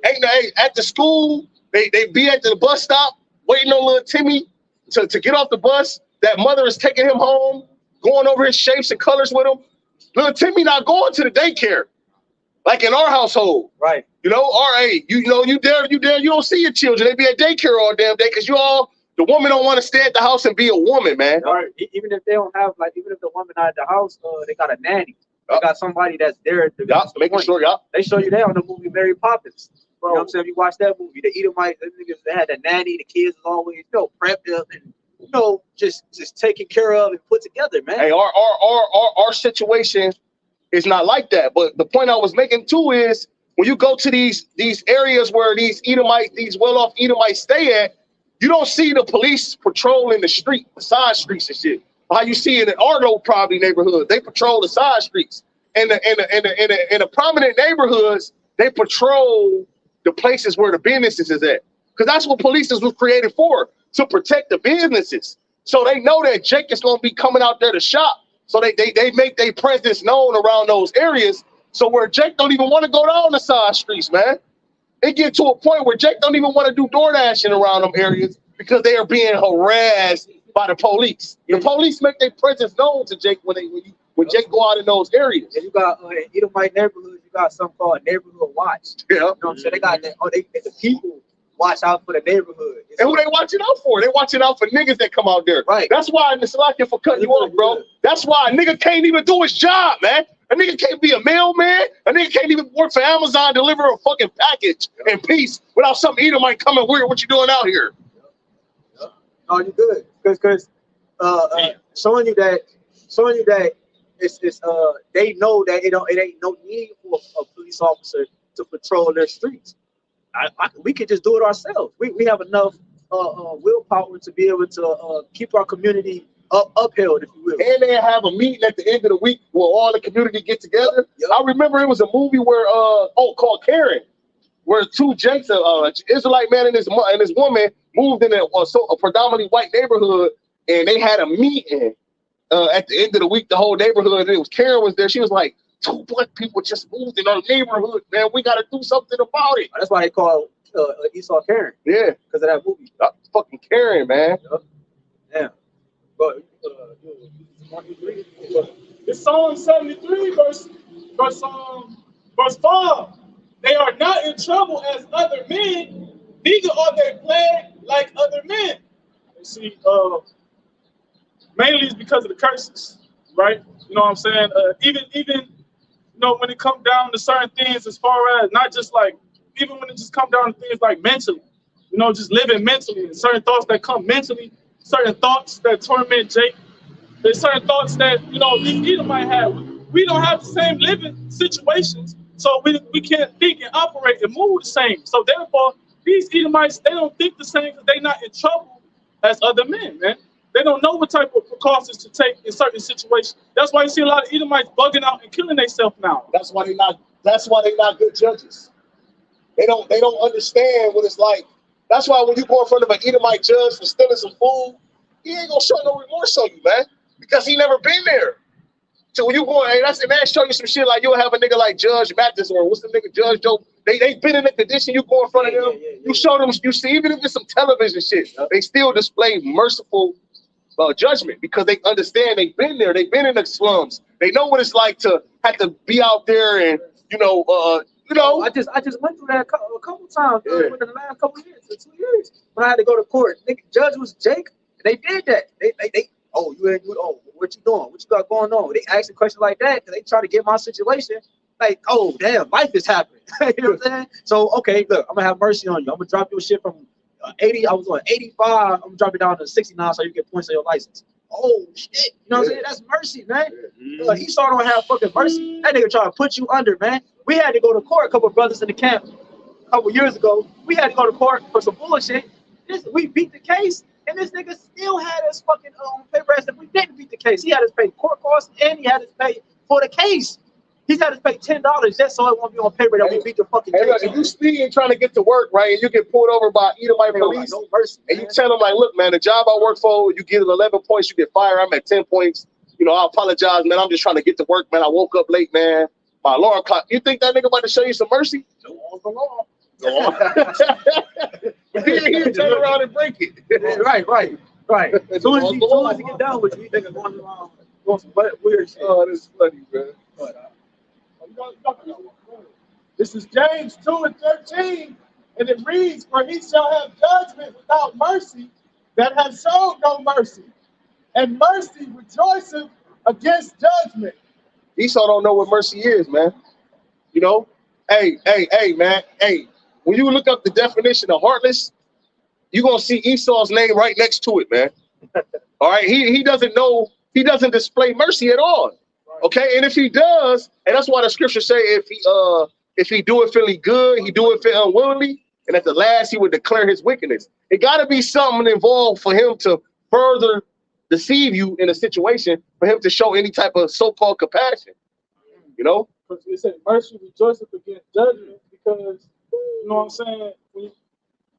At the school, they be at the bus stop waiting on little Timmy to get off the bus. That mother is taking him home, going over his shapes and colors with him. Little Timmy not going to the daycare, like in our household. Right. You know, you don't see your children. They be at daycare all damn day because the woman don't want to stay at the house and be a woman, man. Right. Even if they don't have, like, even if the woman not at the house, they got a nanny. They got somebody that's there to making sure, They show you that on the movie Mary Poppins. You know what I'm saying? If you watch that movie, the Edomites, they had the nanny, the kids was always, prepped up and, just taken care of and put together, man. Hey, our situation is not like that. But the point I was making too is when you go to these areas where these well-off Edomites stay at, You don't see the police patrolling the street, the side streets and shit. How you see in the Arlo probably neighborhood, they patrol the side streets. And the prominent neighborhoods, they patrol the places where the businesses is at. Because that's what police was created for, to protect the businesses. So they know that Jake is gonna be coming out there to shop. So they make their presence known around those areas. So where Jake don't even want to go down the side streets, man. It get to a point where Jake don't even want to do door dashing around them areas because they are being harassed by the police. The police make their presence known to Jake when Jake go out in those areas. And you got in Edomite neighborhoods, you got something called neighborhood watch. Yeah. You know what I'm saying? They got that. Oh, the people watch out for the neighborhood. And who they watching out for? They watching out for niggas that come out there. Right. That's why, and it's like for cutting you off, bro. That's why a nigga can't even do his job, man. A nigga can't be a mailman. A nigga can't even work for Amazon, deliver a fucking package in peace without some Edomite coming weird. What you doing out here? Oh, you good? Because showing you that it's they know that it ain't no need for a police officer to patrol their streets. We could just do it ourselves. We have enough willpower to be able to keep our community upheld, if you will. And they have a meeting at the end of the week where all the community get together. Yep. I remember it was a movie where called Karen, where two Jakes, Israelite man and his woman moved in a predominantly white neighborhood, and they had a meeting at the end of the week. The whole neighborhood, and it was Karen was there. She was like, 2 black people just moved in our neighborhood, man. We got to do something about it. That's why they call Esau Karen. Yeah, because of that movie. Fucking Karen, man. Yep. Yeah. But it's Psalm 73, verse 5. They are not in trouble as other men, neither are they plagued like other men. You see, mainly it's because of the curses, right? You know what I'm saying? Even you know, when it comes down to certain things, as far as not just like, even when it just comes down to things like mentally, you know, just living mentally, and certain thoughts that come mentally, certain thoughts that torment Jake. There's certain thoughts that, you know, these Edomites have. We don't have the same living situations, so we can't think and operate and move the same. So therefore, these Edomites, they don't think the same because they're not in trouble as other men, man. They don't know what type of precautions to take in certain situations. That's why you see a lot of Edomites bugging out and killing themselves now. That's why they not good judges. They don't understand what it's like. That's why when you go in front of an Edomite judge for stealing some food, he ain't gonna show no remorse on you, man, because he never been there. So when you go, hey, that's the man show you some shit like you'll have a nigga like Judge Mathis or what's the nigga Judge Joe. They been in the condition. You go in front of them, you show them. You see, even if it's some television shit, they still display merciful judgment because they understand they've been there. They've been in the slums. They know what it's like to have to be out there and you know. I just went through that a couple times within the last couple years, 2 years, when I had to go to court. The judge was Jake. They did that. They what you doing? What you got going on? They asked a question like that because they try to get my situation. Like, oh damn, life is happening. You know what I'm saying? So okay, look, I'm gonna have mercy on you. I'm gonna drop your shit from 80. I was on 85. I'm gonna drop it down to 69 so you get points on your license. Oh shit, you know what I'm saying? That's mercy, man. Esau don't have fucking mercy. That nigga trying to put you under, man. We had to go to court. A couple of brothers in the camp a couple years ago. We had to go to court for some bullshit. We beat the case, and this nigga still had us fucking paper as if we didn't beat the case. He had us pay court costs, and he had us pay for the case. He's had to pay $10 just so it won't be on paper that we beat the fucking case. Look, if you speeding trying to get to work, right, and you get pulled over by Edomite police, no mercy, and you tell them like, look, man, the job I work for, you get 11 points, you get fired. I'm at 10 points. You know, I apologize, man. I'm just trying to get to work, man. I woke up late, man. My alarm clock. You think that nigga about to show you some mercy? No, the law. But then he'll turn around and break it. Right. As soon as he get down with you, he think of going some weird shit. Oh, this is funny, man. This is James 2:13, and it reads, "For he shall have judgment without mercy that have showed no mercy, and mercy rejoiceth against judgment." Esau don't know what mercy is, man. You know? Hey, man. Hey, when you look up the definition of heartless, you're going to see Esau's name right next to it, man. All right? He doesn't know, he doesn't display mercy at all. Okay? And if he does, and that's why the scripture say if he do it feeling good, he do it unwillingly, and at the last he would declare his wickedness. It got to be something involved for him to further deceive you in a situation, for him to show any type of so-called compassion. You know? Because it said mercy rejoiceth against judgment, because, you know what I'm saying, when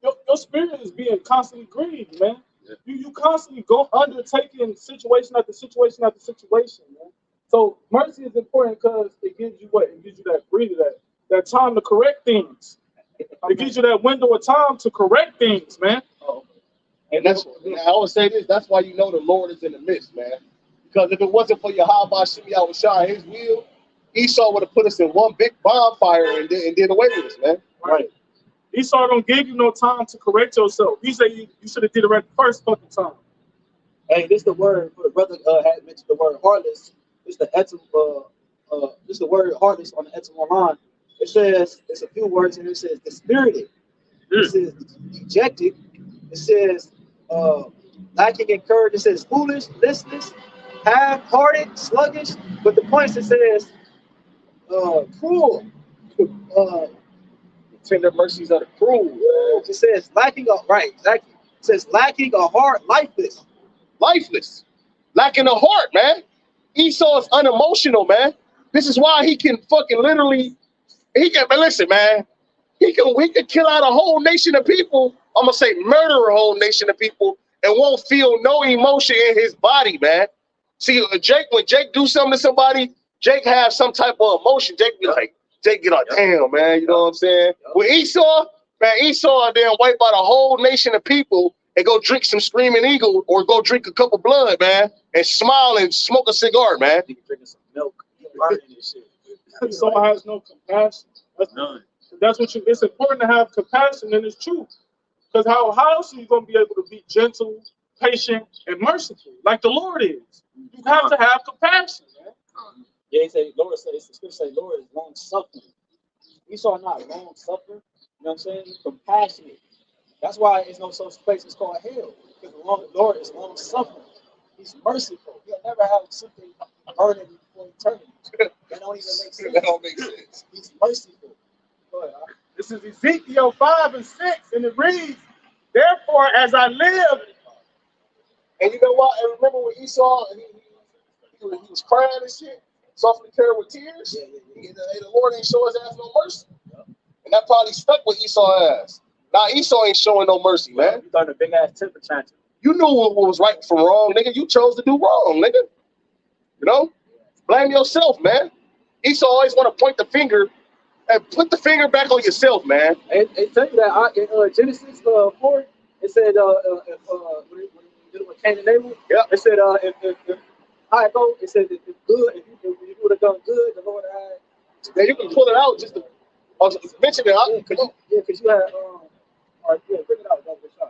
your spirit is being constantly grieved, man. Yeah. You constantly go undertaking situation after situation after situation, man. So mercy is important because it gives you what? It gives you that breather, that time to correct things. It gives you that window of time to correct things, man. And that's, I would say this, that's why you know the Lord is in the midst, man. Because if it wasn't for YAHWASHI, his will, Esau would have put us in one big bonfire and did away with us, man. Right. Esau don't give you no time to correct yourself. He said you should have did it right the first fucking time. Hey, this the word, the brother had mentioned the word heartless. This the this is the word heartless on the etymology line. It says, it's a few words, and it says dispirited. It says dejected. It says lacking in courage. It says foolish, listless, half-hearted, sluggish. But the points it says cruel. Tender mercies are the cruel. It says lacking a right, exactly. It says lacking a heart, lifeless. Lifeless. Lacking a heart, man. Esau is unemotional, man. This is why he can fucking literally, but listen, man, he can kill out a whole nation of people. I'm gonna say murder a whole nation of people and won't feel no emotion in his body, man. See, when Jake do something to somebody, Jake have some type of emotion. Jake be like, Jake get like, damn, man, you know what I'm saying? With Esau, man, Esau then wipe out a whole nation of people and go drink some Screaming Eagle or go drink a cup of blood, man, and smile and smoke a cigar, man. Drinking some milk, Esau has no compassion. That's what it's important to have compassion, and it's true. Because how else are you going to be able to be gentle, patient, and merciful like the Lord is? You have to have compassion, man. Yeah, he said, Lord says, the scripture say, Lord is long suffering. Esau not long suffering, you know what I'm saying? He's compassionate. That's why there's no such place it's called hell. Because the Lord is long suffering. He's merciful. He'll never have something burning for eternity. That don't even make sense. That don't make sense. He's merciful. This is Ezekiel 5 and 6, and it reads, therefore, as I live. And you know what? And remember when Esau, he was crying and shit, softly carried with tears? And the Lord ain't show his ass no mercy. And that probably stuck with Esau's ass. Now Esau ain't showing no mercy, man. You got a big ass temper tantrum. You knew what was right from wrong, nigga. You chose to do wrong, nigga. You know? Blame yourself, man. Esau always want to point the finger and put the finger back on yourself, man. And tell you that in Genesis 4, it said when you dealing with Cain and Abel, it said if how it go, it said if good, if you would have done good, the Lord had. Yeah, you can pull it out just to mention it. Because you had all right, bring it out.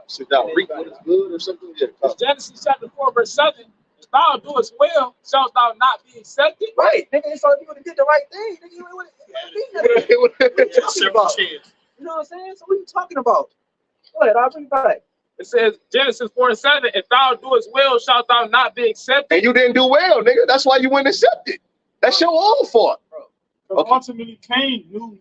Sit down, reap what is good or something. Yeah. Genesis chapter 4, verse 7. If thou doest well, shalt thou not be accepted? Right, nigga. So if you would have did the right thing, nigga, you would have been about. You know what I'm saying? So what are you talking about? Go ahead, I'll bring it back. It says Genesis 4 and 7. If thou doest well, shalt thou not be accepted? And you didn't do well, nigga. That's why you weren't accepted. That's your own fault. Okay. Ultimately, Cain knew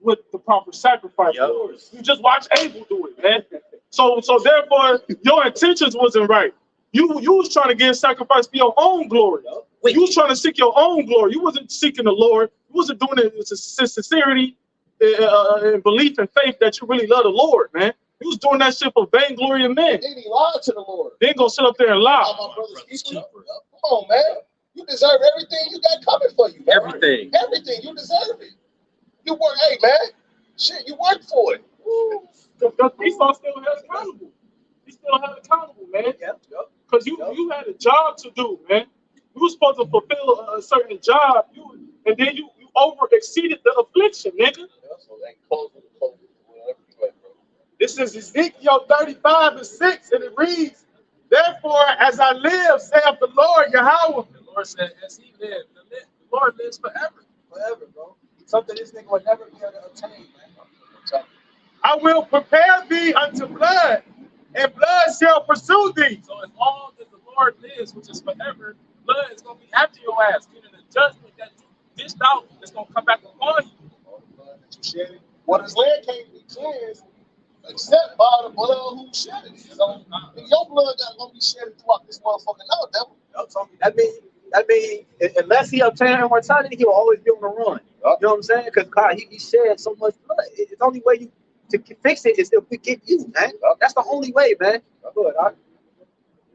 what the proper sacrifice was. You just watch Abel do it, man. So therefore, your intentions wasn't right. You was trying to get sacrifice for your own glory. You was trying to seek your own glory. You wasn't seeking the Lord. You wasn't doing it with sincerity and belief and faith that you really love the Lord, man. You was doing that shit for vainglory of men. Then he lied to the Lord. They ain't gonna sit up there and lie. My brother's keeper. Come on, man. You deserve everything you got coming for you. Man. Everything. Everything. You deserve it. You work, hey, man. Shit, you worked for it. Esau still held accountable. He still held accountable, man. Because you had a job to do, man. You were supposed to fulfill a certain job, and then you over exceeded the affliction, nigga. This is Ezekiel 35 and 6, and it reads, therefore, as I live, saith the Lord Yahawah. The Lord said, as he lived, the Lord lives forever. Forever, bro. Something this nigga would never be able to obtain, man. I will prepare thee unto blood, and blood shall pursue thee. So as long as the Lord lives, which is forever, blood is going to be after your ass. Meaning the judgment that you dished out is going to come back upon you. Well, his land can't be cleansed Except by the blood who shed it. So your blood gonna be shed throughout this motherfucker. No, devil. That mean, unless he obtained immortality, he will always be on the run. You know what I'm saying? Because God, he shed so much blood. It's the only way to fix it is if we get you, man. That's the only way, man. Good.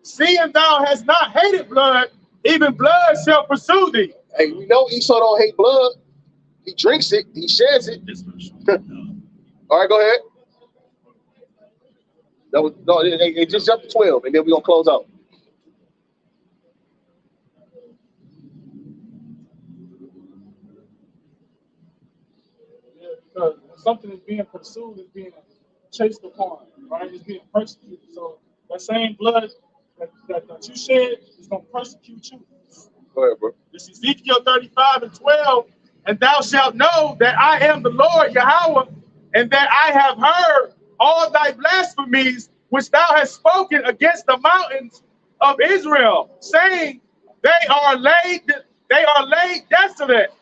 Seeing thou hast not hated blood, even blood shall pursue thee. Hey, we know Esau don't hate blood. He drinks it. He sheds it. All right, go ahead. That was no. It just jumped to 12, and then we're gonna close out. Yeah, because when something is being pursued, it's being chased upon, right? It's being persecuted. So that same blood that you shed is going to persecute you. Go ahead, bro. This is Ezekiel 35:12. And thou shalt know that I am the Lord Yahweh, and that I have heard all thy blasphemies which thou hast spoken against the mountains of Israel, saying, they are laid desolate.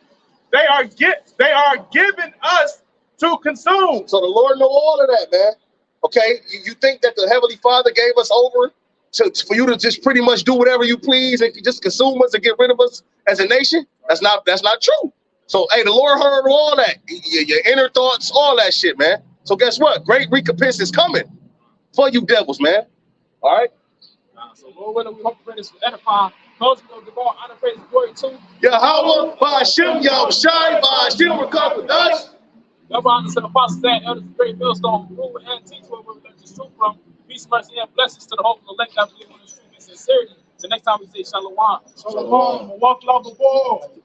They are given us to consume. So the Lord know all of that, man. Okay, you think that the Heavenly Father gave us over for you to just pretty much do whatever you please and just consume us and get rid of us as a nation? That's not true. So hey, the Lord heard all that, your inner thoughts, all that shit, man. So guess what? Great recompense is coming for you devils, man. All right. So Lord willing, we hope to bring this to edifying. Those who will give all honor, praise, and glory to Yahawah, BAHASHAM, YAHAWASHI, BAHASHAM, HAQADASH. Double honor to the apostles and elders of great millstone, rule and teach where we learn the truth from. Peace, mercy, and blessings to the hope of the elect that believe in the truth and sincerity. So next time we say shalom. Shalom, walk love the world.